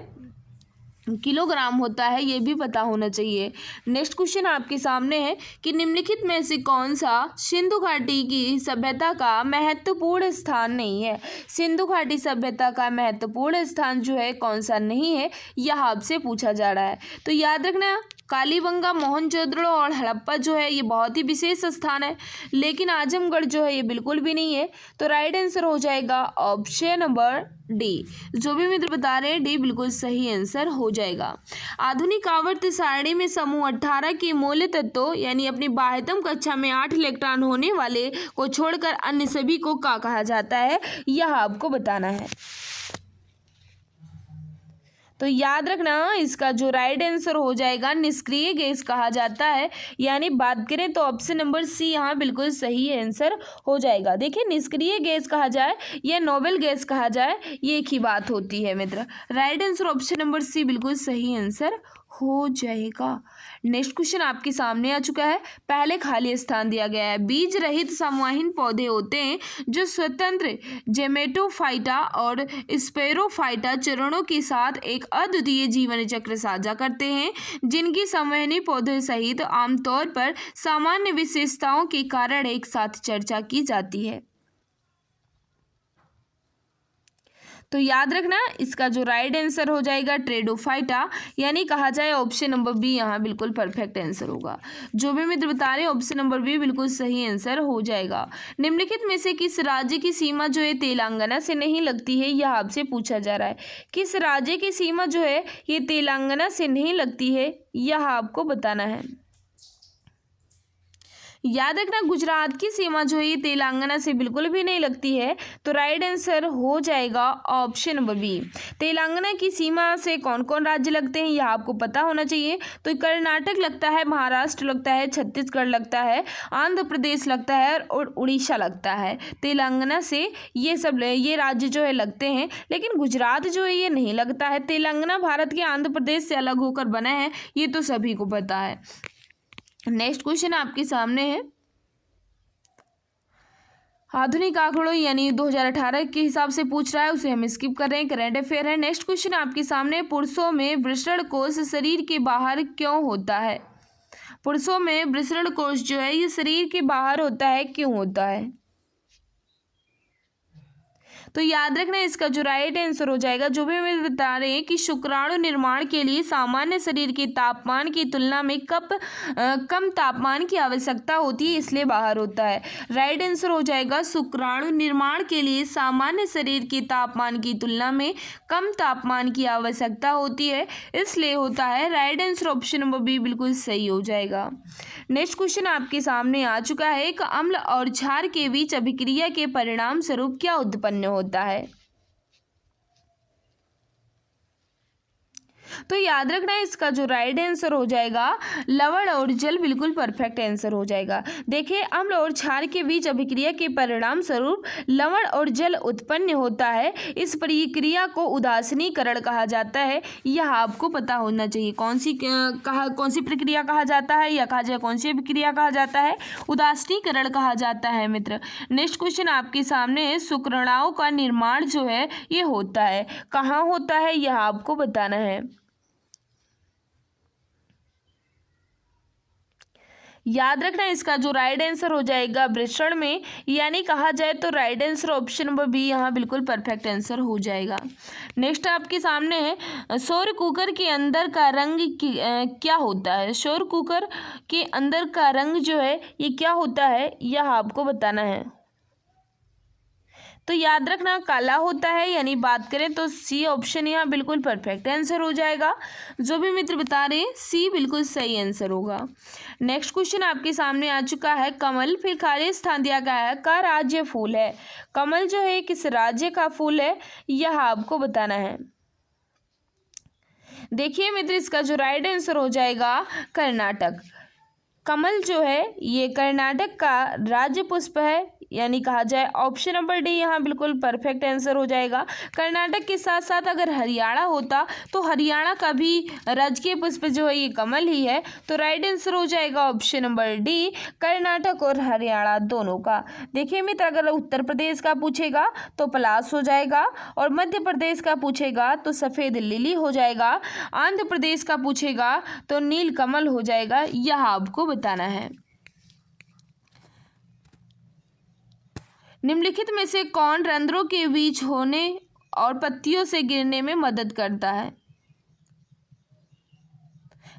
किलोग्राम होता है, ये भी पता होना चाहिए। नेक्स्ट क्वेश्चन आपके सामने है कि निम्नलिखित में से कौन सा सिंधु घाटी की सभ्यता का महत्वपूर्ण स्थान नहीं है। सिंधु घाटी सभ्यता का महत्वपूर्ण स्थान जो है कौन सा नहीं है, यह आपसे पूछा जा रहा है। तो याद रखना कालीबंगा, मोहनजोदड़ो और हड़प्पा जो है ये बहुत ही विशेष स्थान है, लेकिन आजमगढ़ जो है ये बिल्कुल भी नहीं है। तो राइट आंसर हो जाएगा ऑप्शन नंबर डी। जो भी मित्र बता रहे हैं डी बिल्कुल सही आंसर हो जाएगा। आधुनिक आवर्त सारणी में समूह 18 के मूल्य तत्वों यानी अपनी बाह्यतम कक्षा में 8 इलेक्ट्रॉन होने वाले को छोड़कर अन्य सभी को क्या कहा जाता है, यह आपको बताना है। तो याद रखना इसका जो राइट आंसर हो जाएगा निष्क्रिय गैस कहा जाता है। यानी बात करें तो ऑप्शन नंबर सी यहाँ बिल्कुल सही आंसर हो जाएगा। देखिए निष्क्रिय गैस कहा जाए या नोबेल गैस कहा जाए ये एक ही बात होती है मित्र। Right answer option number C बिल्कुल सही आंसर हो जाएगा। नेक्स्ट क्वेश्चन आपके सामने आ चुका है। पहले खाली स्थान दिया गया है। बीज रहित समवाहीन पौधे होते हैं जो स्वतंत्र जेमेटोफाइटा और स्पेरोफाइटा चरणों के साथ एक अद्वितीय जीवन चक्र साझा करते हैं, जिनकी समवाहिनी पौधे सहित आमतौर पर सामान्य विशेषताओं के कारण एक साथ चर्चा की जाती है। तो याद रखना इसका जो राइट आंसर हो जाएगा ट्रेडोफाइटा, यानी कहा जाए ऑप्शन नंबर बी यहाँ बिल्कुल परफेक्ट आंसर होगा। जो भी मित्र बता रहे हैं ऑप्शन नंबर बी बिल्कुल सही आंसर हो जाएगा। निम्नलिखित में से किस राज्य की सीमा जो है तेलंगाना से नहीं लगती है, यह आपसे पूछा जा रहा है। किस राज्य की सीमा जो है ये तेलंगाना से नहीं लगती है, यह आपको बताना है। याद रखना गुजरात की सीमा जो है ये तेलंगाना से बिल्कुल भी नहीं लगती है। तो राइट आंसर हो जाएगा ऑप्शन नंबर बी। तेलंगाना की सीमा से कौन कौन राज्य लगते हैं यह आपको पता होना चाहिए। तो कर्नाटक लगता है, महाराष्ट्र लगता है, छत्तीसगढ़ लगता है, आंध्र प्रदेश लगता है और उड़ीसा लगता है। तेलंगाना से ये राज्य जो है लगते हैं, लेकिन गुजरात जो है ये नहीं लगता है। तेलंगाना भारत के आंध्र प्रदेश से अलग होकर बना है, ये तो सभी को पता है। नेक्स्ट क्वेश्चन आपके सामने है। आधुनिक आंकड़ों यानी 2018 के हिसाब से पूछ रहा है, उसे हम स्किप कर रहे हैं, करंट अफेयर है। नेक्स्ट क्वेश्चन आपके सामने, पुरुषों में वृषण कोष शरीर के बाहर क्यों होता है। पुरुषों में वृषण कोष जो है ये शरीर के बाहर होता है, क्यों होता है। तो याद रखना इसका जो राइट आंसर हो जाएगा, जो भी हमें बता रहे हैं कि शुक्राणु निर्माण के लिए सामान्य शरीर के तापमान की तुलना में कम तापमान की आवश्यकता होती है, इसलिए बाहर होता है। राइट आंसर हो जाएगा शुक्राणु निर्माण के लिए सामान्य शरीर के तापमान की तुलना में कम तापमान की आवश्यकता होती है, इसलिए होता है। Right answer option number B बिल्कुल सही हो जाएगा। नेक्स्ट क्वेश्चन आपके सामने आ चुका है। एक अम्ल और क्षार के बीच अभिक्रिया के परिणाम स्वरूप क्या उत्पन्न होता है। तो याद रखना है इसका जो राइट आंसर हो जाएगा लवण और जल, बिल्कुल परफेक्ट आंसर हो जाएगा। देखिए अम्ल और क्षार के बीच अभिक्रिया के परिणाम स्वरूप लवण और जल उत्पन्न होता है। इस प्रक्रिया को उदासीनीकरण कहा जाता है। यह आपको पता होना चाहिए कौन सी प्रक्रिया कहा जाता है, या कहा जाए कौन सी अभिक्रिया कहा जाता है, उदासीनीकरण कहा जाता है मित्र। नेक्स्ट क्वेश्चन आपके सामने है, शुक्राणुओं का निर्माण जो है ये होता है, कहाँ होता है, यह आपको बताना है। याद रखना इसका जो राइट आंसर हो जाएगा वृषण में, यानी कहा जाए तो right answer option number B यहाँ बिल्कुल परफेक्ट आंसर हो जाएगा। नेक्स्ट आपके सामने है, सौर कुकर के अंदर का रंग क्या होता है। सौर कुकर के अंदर का रंग जो है ये क्या होता है, यह आपको बताना है। तो याद रखना काला होता है, यानी बात करें तो सी ऑप्शन यहाँ बिल्कुल परफेक्ट आंसर हो जाएगा। जो भी मित्र बता रहे हैं सी बिल्कुल सही आंसर होगा। नेक्स्ट क्वेश्चन आपके सामने आ चुका है, कमल फिर खाली स्थान दिया गया है, का राज्य फूल है। कमल जो है किस राज्य का फूल है, यह आपको बताना है। देखिए मित्र इसका जो राइट आंसर हो जाएगा कर्नाटक। कमल जो है ये कर्नाटक का राज्य पुष्प है, यानी कहा जाए ऑप्शन नंबर डी यहाँ बिल्कुल परफेक्ट आंसर हो जाएगा। कर्नाटक के साथ साथ अगर हरियाणा होता तो हरियाणा का भी राजकीय पुष्प जो है ये कमल ही है। तो राइट आंसर हो जाएगा ऑप्शन नंबर डी, कर्नाटक और हरियाणा दोनों का। देखिए मित्र अगर उत्तर प्रदेश का पूछेगा तो पलाश हो जाएगा, और मध्य प्रदेश का पूछेगा तो सफ़ेद लिली हो जाएगा, आंध्र प्रदेश का पूछेगा तो नील कमल हो जाएगा। यह आपको बताना है। निम्नलिखित में से कौन रंध्रों के बीच होने और पत्तियों से गिरने में मदद करता है।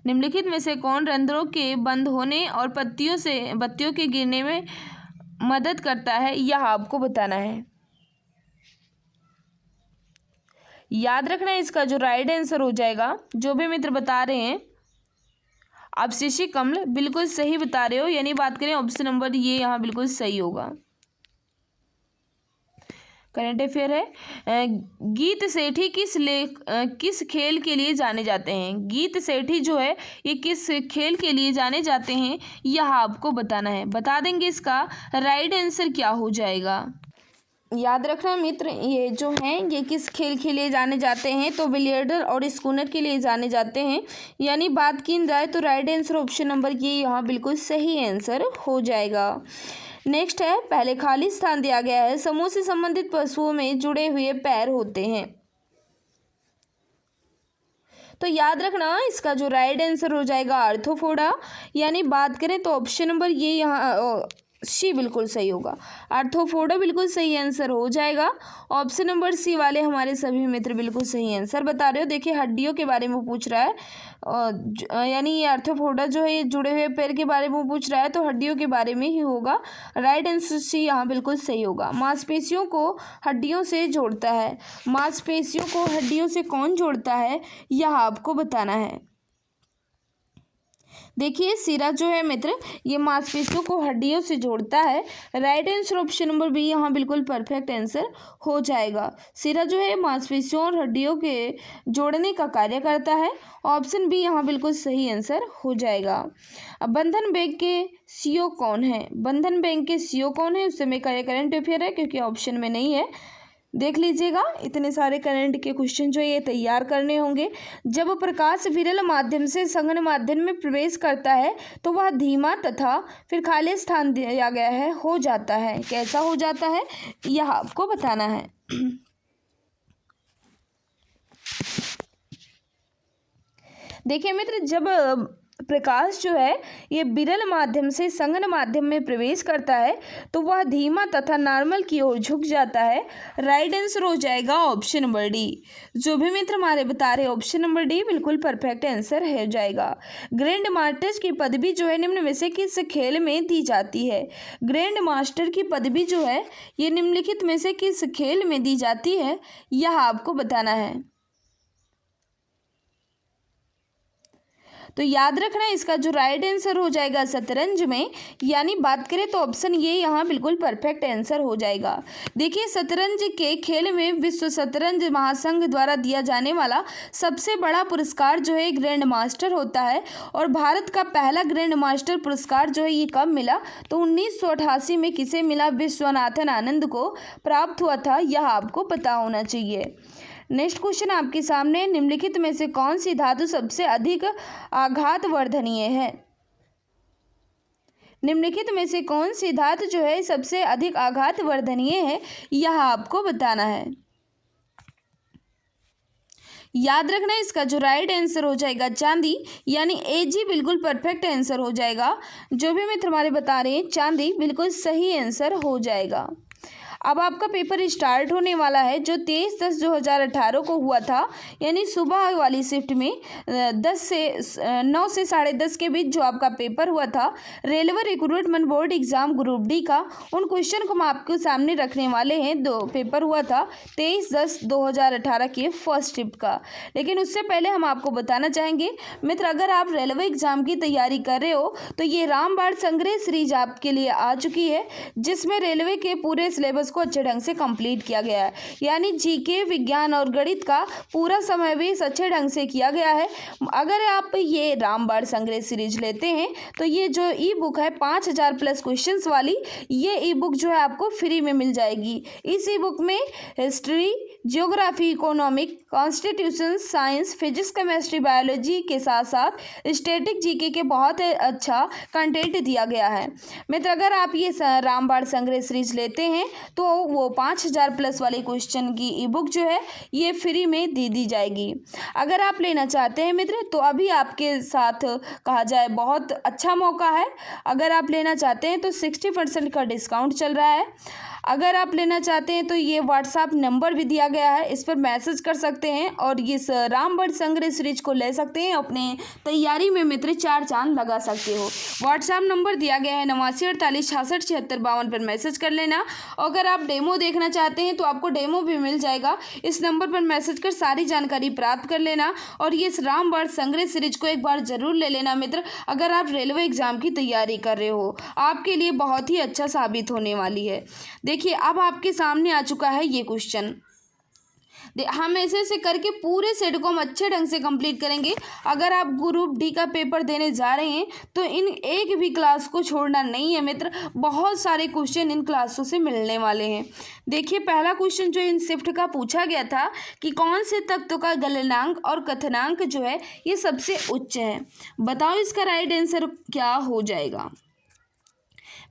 निम्नलिखित में से कौन रंध्रों के बंद होने और पत्तियों के गिरने में मदद करता है, यह आपको बताना है। याद रखना इसका जो राइट आंसर हो जाएगा, जो भी मित्र बता रहे हैं आप शीशी कमल बिल्कुल सही बता रहे हो, यानी बात करें ऑप्शन नंबर ये यहाँ बिल्कुल सही होगा। करंट अफेयर है, गीत सेठी किस खेल के लिए जाने जाते हैं। गीत सेठी जो है ये किस खेल के लिए जाने जाते हैं, यह आपको बताना है। बता देंगे इसका राइट आंसर क्या हो जाएगा। याद रखना मित्र ये जो हैं ये किस खेल के लिए जाने जाते हैं, तो बिलियर्डर और स्कूनर के लिए जाने जाते हैं, यानी बात की जाए तो राइट आंसर ऑप्शन नंबर ये यहाँ बिल्कुल सही आंसर हो जाएगा। नेक्स्ट है, पहले खाली स्थान दिया गया है, समूह से संबंधित पशुओं में जुड़े हुए पैर होते हैं। तो याद रखना इसका जो राइट आंसर हो जाएगा आर्थ्रोपोडा, यानी बात करें तो ऑप्शन नंबर ये यहाँ सी बिल्कुल सही होगा। आर्थ्रोपोडा बिल्कुल सही आंसर हो जाएगा। ऑप्शन नंबर सी वाले हमारे सभी मित्र बिल्कुल सही आंसर बता रहे हो। देखिए हड्डियों के बारे में पूछ रहा है, यानी ये आर्थ्रोपोडा जो है ये जुड़े हुए पैर के बारे में पूछ रहा है, तो हड्डियों के बारे में ही होगा। राइट आंसर सी यहाँ बिल्कुल सही होगा। मांसपेशियों को हड्डियों से जोड़ता है। मांसपेशियों को हड्डियों से कौन जोड़ता है, यह आपको बताना है। देखिए सिरा जो है मित्र ये मांसपेशियों को हड्डियों से जोड़ता है। Right answer option number B यहाँ बिल्कुल परफेक्ट आंसर हो जाएगा। सिरा जो है मांसपेशियों और हड्डियों के जोड़ने का कार्य करता है। ऑप्शन बी यहाँ बिल्कुल सही आंसर हो जाएगा। अब बंधन बैंक के सीईओ कौन है। बंधन बैंक के सीईओ कौन है, उस समय का ये करंट अफेयर है क्योंकि ऑप्शन में नहीं है। देख लीजिएगा इतने सारे करंट के क्वेश्चन जो ये तैयार करने होंगे। जब प्रकाश विरल माध्यम से संघन माध्यम में प्रवेश करता है तो वह धीमा तथा फिर खाली स्थान दिया गया है हो जाता है। कैसा हो जाता है, यह आपको बताना है। देखिए मित्र जब प्रकाश जो है ये विरल माध्यम से संघन माध्यम में प्रवेश करता है तो वह धीमा तथा नॉर्मल की ओर झुक जाता है। राइट आंसर हो जाएगा ऑप्शन नंबर डी। जो भी मित्र हमारे बता रहे ऑप्शन नंबर डी बिल्कुल परफेक्ट आंसर हो जाएगा। ग्रैंड मास्टर की पदवी जो है निम्न में से किस खेल में दी जाती है। ग्रैंड मास्टर की पदवी जो है ये निम्नलिखित में से किस खेल में दी जाती है, यह आपको बताना है। तो याद रखना इसका जो राइट आंसर हो जाएगा शतरंज में, यानी बात करें तो ऑप्शन ये यहाँ बिल्कुल परफेक्ट आंसर हो जाएगा। देखिए शतरंज के खेल में विश्व शतरंज महासंघ द्वारा दिया जाने वाला सबसे बड़ा पुरस्कार जो है ग्रैंड मास्टर होता है। और भारत का पहला ग्रैंड मास्टर पुरस्कार जो है ये कब मिला, तो 1988 में किसे मिला, विश्वनाथन आनंद को प्राप्त हुआ था, यह आपको पता होना चाहिए। नेक्स्ट क्वेश्चन आपके सामने, निम्नलिखित में से कौन सी धातु सबसे अधिक आघात वर्धनीय है। निम्नलिखित में से कौन सी धातु जो है सबसे अधिक आघात वर्धनीय है, यह आपको बताना है। याद रखना इसका जो राइट आंसर हो जाएगा चांदी, यानी AG बिल्कुल परफेक्ट आंसर हो जाएगा। जो भी मित्र हमारे बता रहे हैं चांदी बिल्कुल सही आंसर हो जाएगा। अब आपका पेपर स्टार्ट होने वाला है जो 23/10/2018 को हुआ था, यानी सुबह वाली शिफ्ट में 9 से 10:30 के बीच जो आपका पेपर हुआ था railway recruitment board exam group D का। उन क्वेश्चन को हम आपके सामने रखने वाले हैं। दो पेपर हुआ था 23/10/2018 के फर्स्ट शिफ्ट का। लेकिन उससे पहले हम आपको बताना चाहेंगे मित्र, अगर आप रेलवे एग्जाम की तैयारी कर रहे हो तो ये रामबाण संग्रह सीरीज आपके लिए आ चुकी है, जिसमें रेलवे के पूरे सिलेबस को अच्छे ढंग से कंप्लीट किया गया है। यानी जीके, विज्ञान और गणित का पूरा समावेश अच्छे ढंग से किया गया है। अगर आप ये रामबाण संग्रह सीरीज लेते हैं तो ये जो ई बुक है 5000 प्लस क्वेश्चंस वाली, ये ई बुक जो है आपको फ्री में मिल जाएगी। इस ई बुक में history, geography, economic, constitution, science, physics, chemistry, biology के साथ साथ स्टैटिक जीके के बहुत अच्छा कंटेंट दिया गया है। मित्र अगर आप ये रामबाण संग्रह सीरीज लेते हैं तो वो 5000 प्लस वाले क्वेश्चन की ई बुक जो है ये फ्री में दे दी जाएगी। अगर आप लेना चाहते हैं मित्र तो अभी आपके साथ कहा जाए बहुत अच्छा मौका है। अगर आप लेना चाहते हैं तो 60% का डिस्काउंट चल रहा है। अगर आप लेना चाहते हैं तो ये व्हाट्सएप नंबर भी दिया गया है, इस पर मैसेज कर सकते हैं और इस रामबाण संग्रह सीरीज को ले सकते हैं। अपने तैयारी में मित्र 4 चांद लगा सकते हो। व्हाट्सएप नंबर दिया गया है 8948667652 पर मैसेज कर लेना। अगर आप डेमो देखना चाहते हैं तो आपको डेमो भी मिल जाएगा। इस नंबर पर मैसेज कर सारी जानकारी प्राप्त कर लेना और ये इस रामबाण संग्रह सीरीज को एक बार जरूर ले लेना मित्र, अगर आप रेलवे एग्जाम की तैयारी कर रहे हो, आपके लिए बहुत ही अच्छा साबित होने वाली है। देखिए अब आपके सामने आ चुका है ये क्वेश्चन। हम ऐसे करके पूरे सेट को हम अच्छे ढंग से कंप्लीट करेंगे। अगर आप ग्रुप डी का पेपर देने जा रहे हैं तो इन एक भी क्लास को छोड़ना नहीं है मित्र, बहुत सारे क्वेश्चन इन क्लासों से मिलने वाले हैं। देखिए पहला क्वेश्चन जो इन शिफ्ट का पूछा गया था कि कौन से तत्व का गलनांक और कथनांक जो है ये सबसे उच्च है, बताओ इसका राइट आंसर क्या हो जाएगा।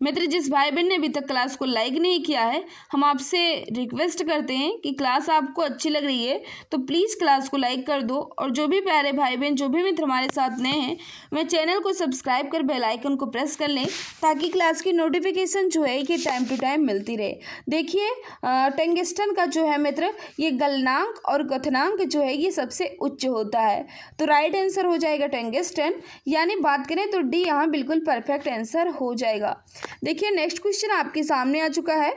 मित्र जिस भाई बहन ने अभी तक क्लास को लाइक नहीं किया है, हम आपसे रिक्वेस्ट करते हैं कि क्लास आपको अच्छी लग रही है तो प्लीज़ क्लास को लाइक कर दो। और जो भी प्यारे भाई बहन, जो भी मित्र हमारे साथ नए हैं, वह चैनल को सब्सक्राइब कर बेल आइकन को प्रेस कर लें ताकि क्लास की नोटिफिकेशन जो है ये टाइम टू टाइम मिलती रहे। देखिए टंगस्टन का जो है मित्र ये गलनांक और कथनांक जो है ये सबसे उच्च होता है, तो राइट आंसर हो जाएगा टंगस्टन, यानी बात करें तो डी यहाँ बिल्कुल परफेक्ट आंसर हो जाएगा। देखिए नेक्स्ट क्वेश्चन आपके सामने आ चुका है,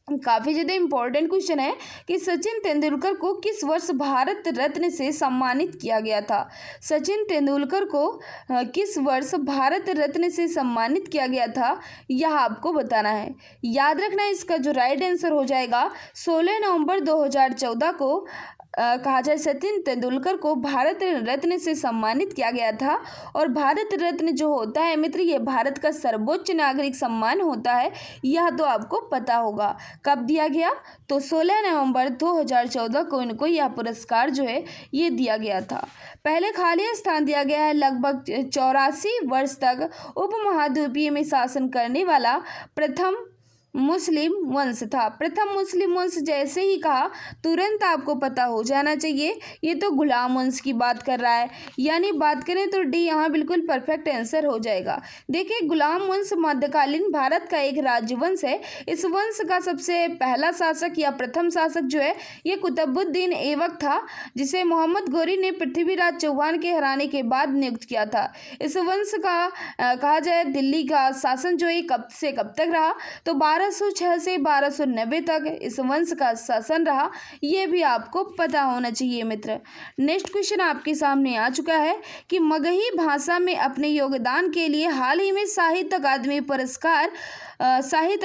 काफ़ी ज़्यादा इम्पोर्टेंट क्वेश्चन है कि सचिन तेंदुलकर को किस वर्ष भारत रत्न से सम्मानित किया गया था। सचिन तेंदुलकर को किस वर्ष भारत रत्न से सम्मानित किया गया था, यह आपको बताना है। याद रखना इसका जो राइट आंसर हो जाएगा 16 नवंबर 2014 को कहा जाए सचिन तेंदुलकर को भारत रत्न से सम्मानित किया गया था। और भारत रत्न जो होता है मित्र ये भारत का सर्वोच्च नागरिक सम्मान होता है, यह तो आपको पता होगा। कब दिया गया, तो 16 नवंबर 2014 को इनको यह पुरस्कार जो है ये दिया गया था। पहले खाली स्थान दिया गया है, लगभग 84 वर्ष तक उपमहाद्वीपीय में शासन करने वाला प्रथम मुस्लिम वंश था। प्रथम मुस्लिम वंश जैसे ही कहा तुरंत आपको पता हो जाना चाहिए ये तो गुलाम वंश की बात कर रहा है, यानी बात करें तो डी यहाँ बिल्कुल परफेक्ट आंसर हो जाएगा। देखिए गुलाम वंश मध्यकालीन भारत का एक राजवंश है। इस वंश का सबसे पहला शासक या प्रथम शासक जो है ये कुतुबुद्दीन ऐबक था, जिसे मोहम्मद गौरी ने पृथ्वीराज चौहान के हराने के बाद नियुक्त किया था। इस वंश का कहा जाए दिल्ली का शासन जो है कब से कब तक रहा, तो 12 1206 से 1290 तक इस वंश का शासन रहा, ये भी आपको पता होना चाहिए मित्र। नेक्स्ट क्वेश्चन आपके सामने आ चुका है कि मगही भाषा में अपने योगदान के लिए हाल ही में साहित्य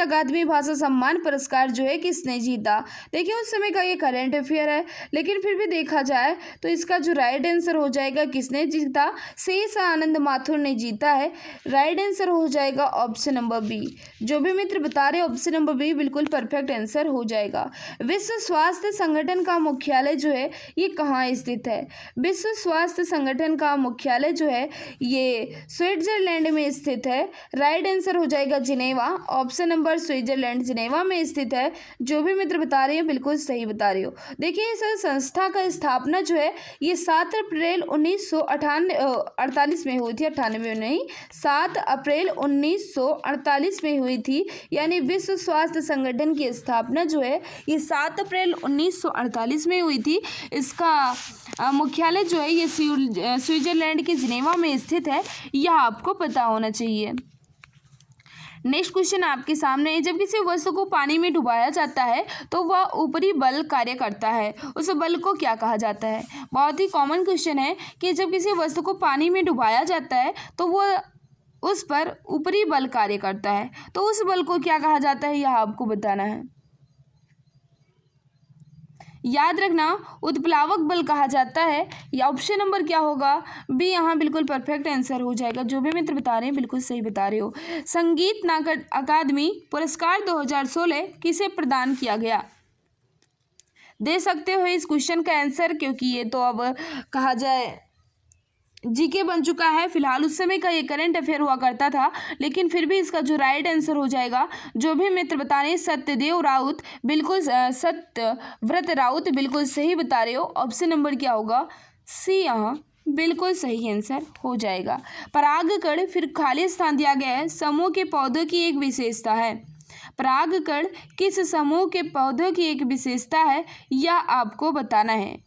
अकादमी भाषा सम्मान पुरस्कार जो है किसने जीता। देखिए उस समय का ये करंट अफेयर है, लेकिन फिर भी देखा जाए तो इसका जो राइट आंसर हो जाएगा किसने जीता, शेष आनंद माथुर ने जीता है। राइट आंसर हो जाएगा ऑप्शन नंबर बी। जो भी मित्र बता रहे ऑप्शन नंबर बी बिल्कुल परफेक्ट आंसर हो जाएगा। विश्व स्वास्थ्य संगठन का मुख्यालय जो है ये कहाँ स्थित है। विश्व स्वास्थ्य संगठन का मुख्यालय जो है ये स्विट्जरलैंड में स्थित है। राइट आंसर हो जाएगा Geneva. Option number Switzerland Geneva में स्थित है। जो भी मित्र बता रहे हैं बिल्कुल सही बता रहे हो। देखिए इस संस्था का स्थापना जो है ये 7 अप्रैल 1948 में हुई थी, 98 में नहीं, 7 अप्रैल 1948 में हुई थी। यानी विश्व स्वास्थ्य संगठन की स्थापना जो है ये 7 अप्रैल 1948 में हुई थी। इसका मुख्यालय जो है ये स्विट्जरलैंड के जिनेवा में स्थित है, यह आपको पता होना चाहिए। नेक्स्ट क्वेश्चन आपके सामने है, जब किसी वस्तु को पानी में डुबाया जाता है तो वह ऊपरी बल कार्य करता है, उस बल को क्या कहा जाता है। बहुत ही कॉमन क्वेश्चन है कि जब किसी वस्तु को पानी में डुबाया जाता है तो वह उस पर ऊपरी बल कार्य करता है, तो उस बल को क्या कहा जाता है, यह आपको बताना है। याद रखना उत्प्लावक बल कहा जाता है। या ऑप्शन नंबर क्या होगा, बी यहाँ बिल्कुल परफेक्ट आंसर हो जाएगा। जो भी मित्र बता रहे हैं बिल्कुल सही बता रहे हो। संगीत नाटक अकादमी पुरस्कार 2016 किसे प्रदान किया गया। दे सकते हो इस क्वेश्चन का आंसर, क्योंकि ये तो अब कहा जाए जीके बन चुका है। फिलहाल उस समय का ये करंट अफेयर हुआ करता था, लेकिन फिर भी इसका जो राइट आंसर हो जाएगा, जो भी मित्र बता रहे हैं सत्यदेव राउत, बिल्कुल सत्यव्रत राउत बिल्कुल सही बता रहे हो। ऑप्शन नंबर क्या होगा, सी यहाँ बिल्कुल सही आंसर हो जाएगा। परागकण फिर खाली स्थान दिया गया है, समूह के पौधों की एक विशेषता है। परागकण किस समूह के पौधों की एक विशेषता है, यह आपको बताना है।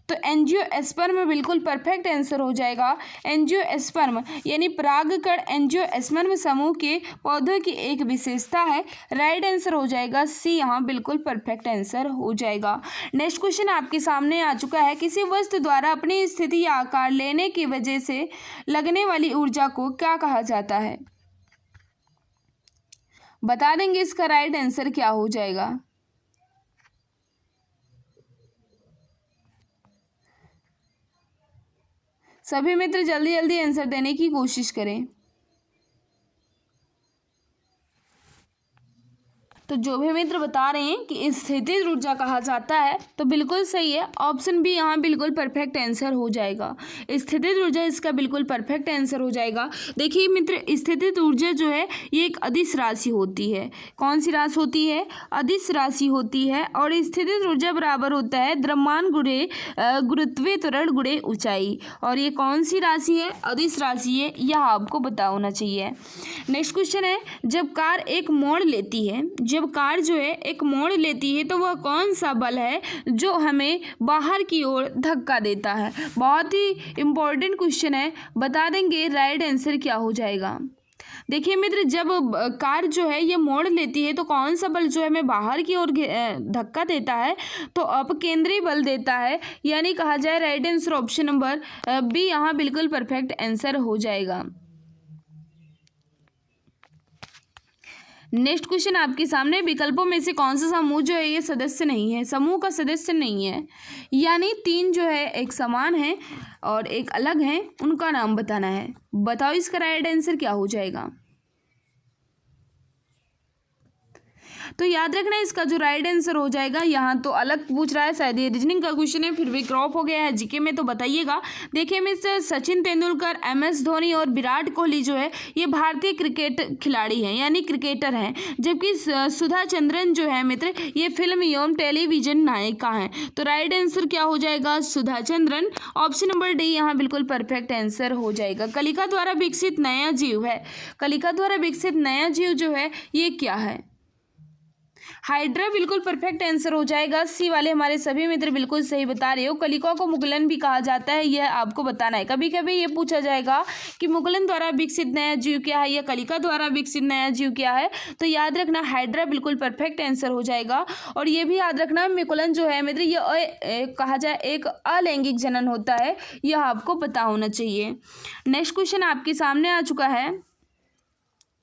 तो एंजियोस्पर्म बिल्कुल परफेक्ट आंसर हो जाएगा। एंजियोस्पर्म यानी परागकण एंजियोस्पर्म समूह के पौधों की एक विशेषता है। राइट आंसर हो जाएगा सी, यहाँ बिल्कुल परफेक्ट आंसर हो जाएगा। नेक्स्ट क्वेश्चन आपके सामने आ चुका है, किसी वस्तु द्वारा अपनी स्थिति या आकार लेने की वजह से लगने वाली ऊर्जा को क्या कहा जाता है। बता देंगे इसका राइट आंसर क्या हो जाएगा। सभी मित्र जल्दी जल्दी आंसर देने की कोशिश करें। तो जो भी मित्र बता रहे हैं कि स्थितिज ऊर्जा कहा जाता है, तो बिल्कुल सही है। ऑप्शन बी यहाँ बिल्कुल परफेक्ट आंसर हो जाएगा। स्थितिज ऊर्जा इसका बिल्कुल परफेक्ट आंसर हो जाएगा। देखिए मित्र, स्थितिज ऊर्जा जो है ये एक अदिश राशि होती है। कौन सी राशि होती है, अदिश राशि होती है। और स्थितिज ऊर्जा बराबर होता है द्रव्यमान गुणे गुरुत्वीय त्वरण गुणे ऊंचाई। और ये कौन सी राशि है, अदिश राशि है, यह आपको पता होना चाहिए। नेक्स्ट क्वेश्चन है, जब कार एक मोड़ लेती है, जब कार जो है एक मोड़ लेती है तो वह कौन सा बल है जो हमें बाहर की ओर धक्का देता है। बहुत ही इम्पोर्टेंट क्वेश्चन है, बता देंगे राइट आंसर क्या हो जाएगा। देखिए मित्र, जब कार जो है ये मोड़ लेती है तो कौन सा बल जो है हमें बाहर की ओर धक्का देता है, तो अपकेंद्री बल देता है। यानी कहा जाए right answer option number B यहाँ बिल्कुल परफेक्ट आंसर हो जाएगा। नेक्स्ट क्वेश्चन आपके सामने, विकल्पों में से कौन सा समूह जो है ये सदस्य नहीं है, समूह का सदस्य नहीं है। यानी 3 जो है एक समान है और एक अलग है, उनका नाम बताना है। बताओ इसका राइट आंसर क्या हो जाएगा। तो याद रखना इसका जो राइट आंसर हो जाएगा, यहाँ तो अलग पूछ रहा है, शायद ये रीजनिंग का क्वेश्चन है, फिर भी क्रॉप हो गया है जीके में, तो बताइएगा। देखिए मिस्टर सचिन तेंदुलकर, MS धोनी और विराट कोहली जो है ये भारतीय क्रिकेट खिलाड़ी हैं, यानी क्रिकेटर हैं। जबकि सुधा चंद्रन जो है मित्र ये फिल्म एवं टेलीविजन नायिका हैं। तो राइट आंसर क्या हो जाएगा, Sudha Chandran. Option number D यहाँ बिल्कुल परफेक्ट आंसर हो जाएगा। कलिका द्वारा विकसित नया जीव है, कलिका द्वारा विकसित नया जीव जो है ये क्या है। हाइड्रा बिल्कुल परफेक्ट आंसर हो जाएगा। सी वाले हमारे सभी मित्र बिल्कुल सही बता रहे हो। कलिका को मुगलन भी कहा जाता है, यह आपको बताना है। कभी कभी ये पूछा जाएगा कि मुगलन द्वारा विकसित नया जीव क्या है या कलिका द्वारा विकसित नया जीव क्या है, तो याद रखना हाइड्रा बिल्कुल परफेक्ट आंसर हो जाएगा। और ये भी याद रखना मुगलन जो है मित्र ये कहा जाए एक अलैंगिक जनन होता है, यह आपको पता होना चाहिए। नेक्स्ट क्वेश्चन आपके सामने आ चुका है,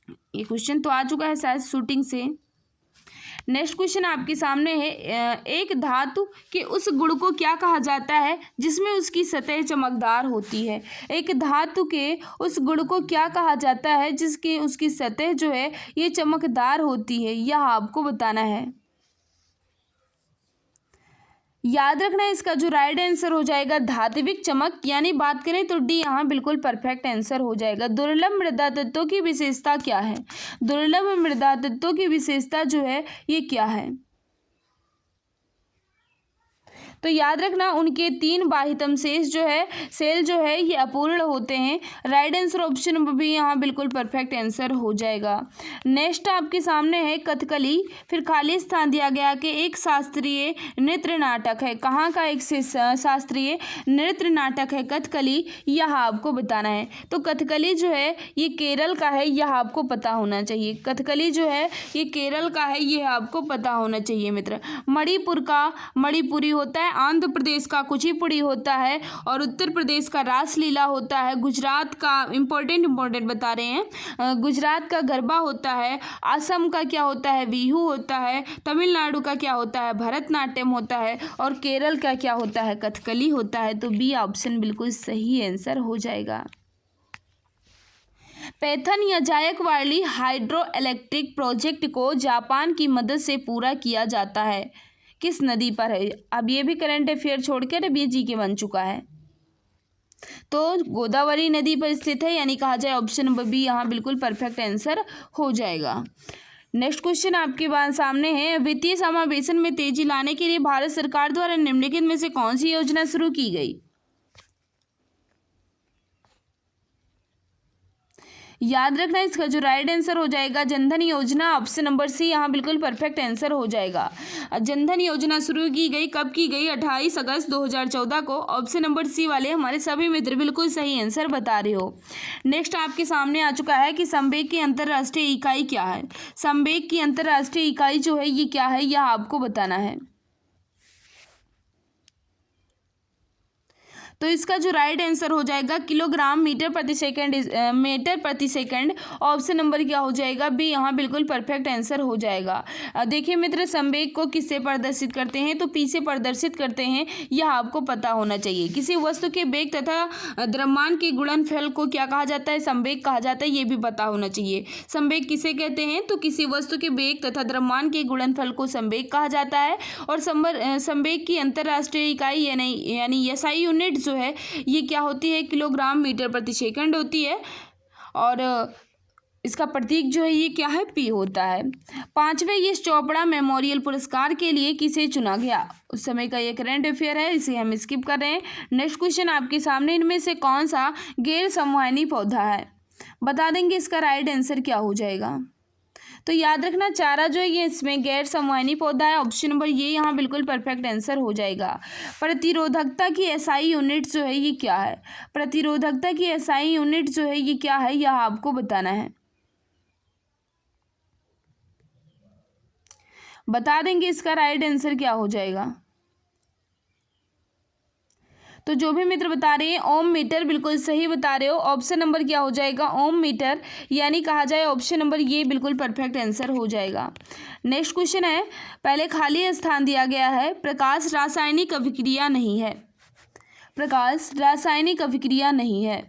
ये क्वेश्चन तो आ चुका है शायद शूटिंग से। नेक्स्ट क्वेश्चन आपके सामने है, एक धातु के उस गुण को क्या कहा जाता है जिसमें उसकी सतह चमकदार होती है। एक धातु के उस गुण को क्या कहा जाता है जिसकी उसकी सतह जो है ये चमकदार होती है, यह आपको बताना है। याद रखना इसका जो राइट आंसर हो जाएगा धात्विक चमक, यानी बात करें तो डी यहाँ बिल्कुल परफेक्ट आंसर हो जाएगा। दुर्लभ मृदा तत्वों की विशेषता क्या है? दुर्लभ मृदा तत्वों की विशेषता जो है ये क्या है? तो याद रखना उनके 3 बाह्यतम शेष जो है सेल जो है ये अपूर्ण होते हैं। Right answer option number B यहाँ बिल्कुल परफेक्ट आंसर हो जाएगा। नेक्स्ट आपके सामने है कथकली, फिर खाली स्थान दिया गया कि एक शास्त्रीय नृत्य नाटक है। कहाँ का एक शास्त्रीय नृत्य नाटक है कथकली, यह आपको बताना है। तो कथकली जो है ये केरल का है, यह आपको पता होना चाहिए। कथकली जो है ये केरल का है, यह आपको पता होना चाहिए मित्र। मणिपुर का मणिपुरी होता है, आंध्र प्रदेश का कुचिपुड़ी होता है और उत्तर प्रदेश का रासलीला होता है। गुजरात का इम्पोर्टेंट बता रहे हैं, गुजरात का गरबा होता है। असम का क्या होता है? बिहू होता है। तमिलनाडु का क्या होता है? भरतनाट्यम होता है। और केरल का क्या होता है? कथकली होता है। तो बी ऑप्शन बिल्कुल सही आंसर हो जाएगा। पैथन या जायकवाड़ी हाइड्रो इलेक्ट्रिक प्रोजेक्ट को जापान की मदद से पूरा किया जाता है, किस नदी पर है? अब ये भी करंट अफेयर छोड़कर अब ये जीके बन चुका है। तो गोदावरी नदी पर स्थित है, यानी कहा जाए ऑप्शन नंबर बी यहाँ बिल्कुल परफेक्ट आंसर हो जाएगा। नेक्स्ट क्वेश्चन आपके बाद सामने है, वित्तीय समावेशन में तेजी लाने के लिए भारत सरकार द्वारा निम्नलिखित में से कौन सी योजना शुरू की गई? याद रखना इसका जो राइट आंसर हो जाएगा जनधन योजना, ऑप्शन नंबर सी यहाँ बिल्कुल परफेक्ट आंसर हो जाएगा। जनधन योजना शुरू की गई, कब की गई? 28 अगस्त 2014 को। ऑप्शन नंबर सी वाले हमारे सभी मित्र बिल्कुल सही आंसर बता रहे हो। नेक्स्ट आपके सामने आ चुका है कि संवेग की अंतर्राष्ट्रीय इकाई क्या है। संवेग की अंतर्राष्ट्रीय इकाई जो है ये क्या है, यह आपको बताना है। तो इसका जो राइट आंसर हो जाएगा किलोग्राम मीटर प्रति सेकंड। ऑप्शन नंबर क्या हो जाएगा? बी यहाँ बिल्कुल परफेक्ट आंसर हो जाएगा। देखिए मित्र, संवेग को किससे प्रदर्शित करते हैं? तो पी से प्रदर्शित करते हैं, यह आपको पता होना चाहिए। किसी वस्तु के वेग तथा द्रव्यमान के गुणनफल को क्या कहा जाता है? संवेग कहा जाता है, ये भी पता होना चाहिए। संवेग किसे कहते हैं? तो किसी वस्तु के वेग तथा द्रव्यमान के गुणनफल को संवेग कहा जाता है। और संवेग की अंतर्राष्ट्रीय इकाई यानी एसआई यूनिट जो है ये क्या होती है? किलोग्राम मीटर प्रति सेकंड होती है। और इसका प्रतीक जो है ये क्या है? पी होता है। 5वें यश चोपड़ा मेमोरियल पुरस्कार के लिए किसे चुना गया? उस समय का ये करंट अफेयर है, इसे हम स्किप कर रहे हैं। नेक्स्ट क्वेश्चन आपके सामने, इनमें से कौन सा गैर संवहनी पौधा है? बता देंगे इसका राइट आंसर क्या हो जाएगा। तो याद रखना चारा जो है ये इसमें गैर संवहनी पौधा है। ऑप्शन नंबर ये यहाँ बिल्कुल परफेक्ट आंसर हो जाएगा। प्रतिरोधकता की एसआई यूनिट जो है ये क्या है? प्रतिरोधकता की एसआई यूनिट जो है ये क्या है, यह आपको बताना है। बता देंगे इसका राइट आंसर क्या हो जाएगा। तो जो भी मित्र बता रहे हैं ओम मीटर बिल्कुल सही बता रहे हो। ऑप्शन नंबर क्या हो जाएगा? ओम मीटर, यानी कहा जाए ऑप्शन नंबर ये बिल्कुल परफेक्ट आंसर हो जाएगा। नेक्स्ट क्वेश्चन है, पहले खाली स्थान दिया गया है, प्रकाश रासायनिक अभिक्रिया नहीं है। प्रकाश रासायनिक अभिक्रिया नहीं है।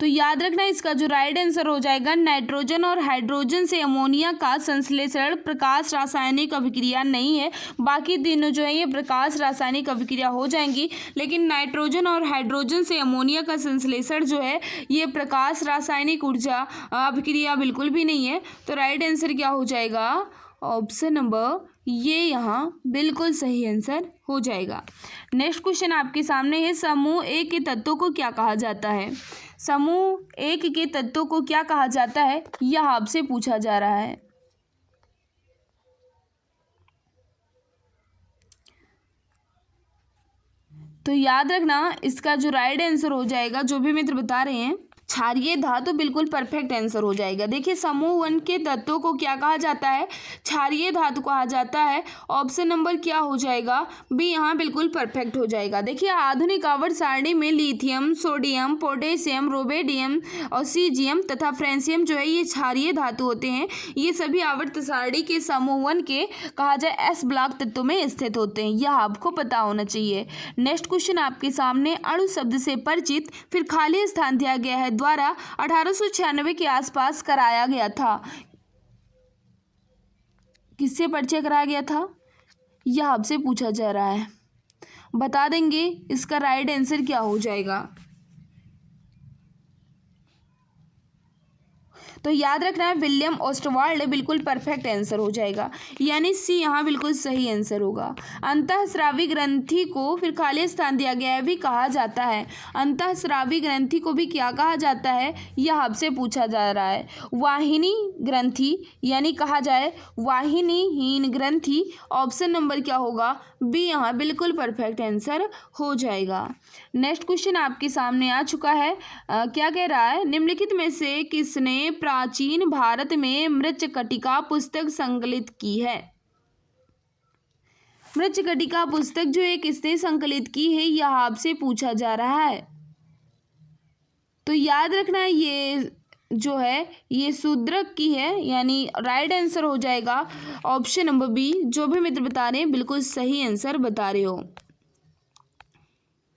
तो याद रखना इसका जो राइट आंसर हो जाएगा नाइट्रोजन और हाइड्रोजन से अमोनिया का संश्लेषण प्रकाश रासायनिक अभिक्रिया नहीं है। बाकी तीनों जो है ये प्रकाश रासायनिक अभिक्रिया हो जाएंगी, लेकिन नाइट्रोजन और हाइड्रोजन से अमोनिया का संश्लेषण जो है ये प्रकाश रासायनिक ऊर्जा अभिक्रिया बिल्कुल भी नहीं है। तो राइट आंसर क्या हो जाएगा? ऑप्शन नंबर ये यहाँ बिल्कुल सही आंसर हो जाएगा। नेक्स्ट क्वेश्चन आपके सामने है, समूह ए के तत्वों को क्या कहा जाता है? समूह एक के तत्वों को क्या कहा जाता है, यह आपसे पूछा जा रहा है। तो याद रखना, इसका जो राइट आंसर हो जाएगा, जो भी मित्र बता रहे हैं, क्षारीय धातु बिल्कुल परफेक्ट आंसर हो जाएगा। देखिए, समूह वन के तत्वों को क्या कहा जाता है? क्षारीय धातु कहा जाता है। ऑप्शन नंबर क्या हो जाएगा? बी यहाँ बिल्कुल परफेक्ट हो जाएगा। देखिए, आधुनिक आवर्त सारणी में लिथियम, सोडियम, पोटेशियम, रोबेडियम और सीजियम तथा फ्रेंसियम जो है ये क्षारीय धातु होते हैं। ये सभी आवर्त सारणी के समूह वन के कहा जाए एस ब्लॉक तत्वों में स्थित होते हैं। यह आपको पता होना चाहिए। नेक्स्ट क्वेश्चन आपके सामने, अणु शब्द से परिचित फिर खाली स्थान दिया गया है द्वारा 1896 के आसपास कराया गया था। किससे परिचय कराया गया था, यह आपसे पूछा जा रहा है। बता देंगे इसका राइट आंसर क्या हो जाएगा। तो याद रखना है, विलियम ओस्टवाल्ड बिल्कुल परफेक्ट आंसर हो जाएगा, यानी सी यहाँ बिल्कुल सही आंसर होगा। अंतःस्रावी ग्रंथि को फिर खाली स्थान दिया गया है भी कहा जाता है। अंतःस्रावी ग्रंथि को भी क्या कहा जाता है, यह आपसे पूछा जा रहा है। वाहिनी ग्रंथि यानी कहा जाए वाहिनीहीन ग्रंथि। ऑप्शन नंबर क्या होगा? बी यहाँ बिल्कुल परफेक्ट आंसर हो जाएगा। नेक्स्ट क्वेश्चन आपके सामने आ चुका है। क्या कह रहा है, निम्नलिखित में से किसने प्राचीन भारत में मृच्छकटिका पुस्तक संकलित की है? मृच्छकटिका पुस्तक जो है किसने संकलित की है, यह आपसे पूछा जा रहा है। तो याद रखना, ये जो है ये शूद्रक की है, यानी राइट आंसर हो जाएगा ऑप्शन नंबर बी। जो भी मित्र बता रहे हैं बिल्कुल सही आंसर बता रहे हो।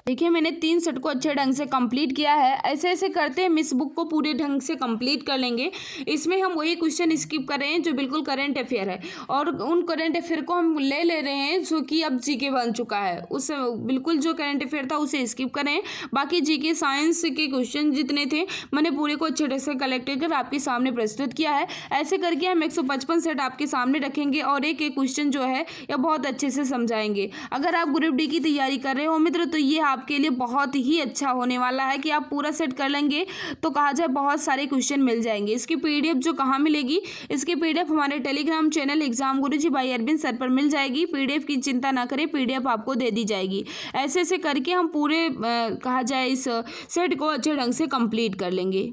देखिए, मैंने 3 सेट को अच्छे ढंग से कंप्लीट किया है। ऐसे ऐसे करते हैं मिस बुक को पूरे ढंग से कंप्लीट कर लेंगे। इसमें हम वही क्वेश्चन स्किप कर रहे हैं जो बिल्कुल करंट अफेयर है, और उन करंट अफेयर को हम ले रहे हैं जो कि अब जीके बन चुका है। उस बिल्कुल जो करंट अफेयर था उसे स्किप करें। बाकी जीके साइंस के क्वेश्चन जितने थे मैंने पूरे को अच्छे ढंग से कलेक्ट कर आपके सामने प्रस्तुत किया है। ऐसे करके हम 155 सेट आपके सामने रखेंगे और एक एक क्वेश्चन जो है यह बहुत अच्छे से समझाएंगे। अगर आप ग्रुप डी की तैयारी कर रहे हो मित्र, तो ये आपके लिए बहुत ही अच्छा होने वाला है कि आप पूरा सेट कर लेंगे तो कहा जाए बहुत सारे क्वेश्चन मिल जाएंगे। इसकी पीडीएफ जो कहाँ मिलेगी, इसकी पीडीएफ हमारे टेलीग्राम चैनल एग्जाम गुरुजी बाय अरविंद सर पर मिल जाएगी। पीडीएफ की चिंता ना करें, पीडीएफ आपको दे दी जाएगी। ऐसे ऐसे करके हम पूरे कहा जाए इस सेट को अच्छे ढंग से कंप्लीट कर लेंगे।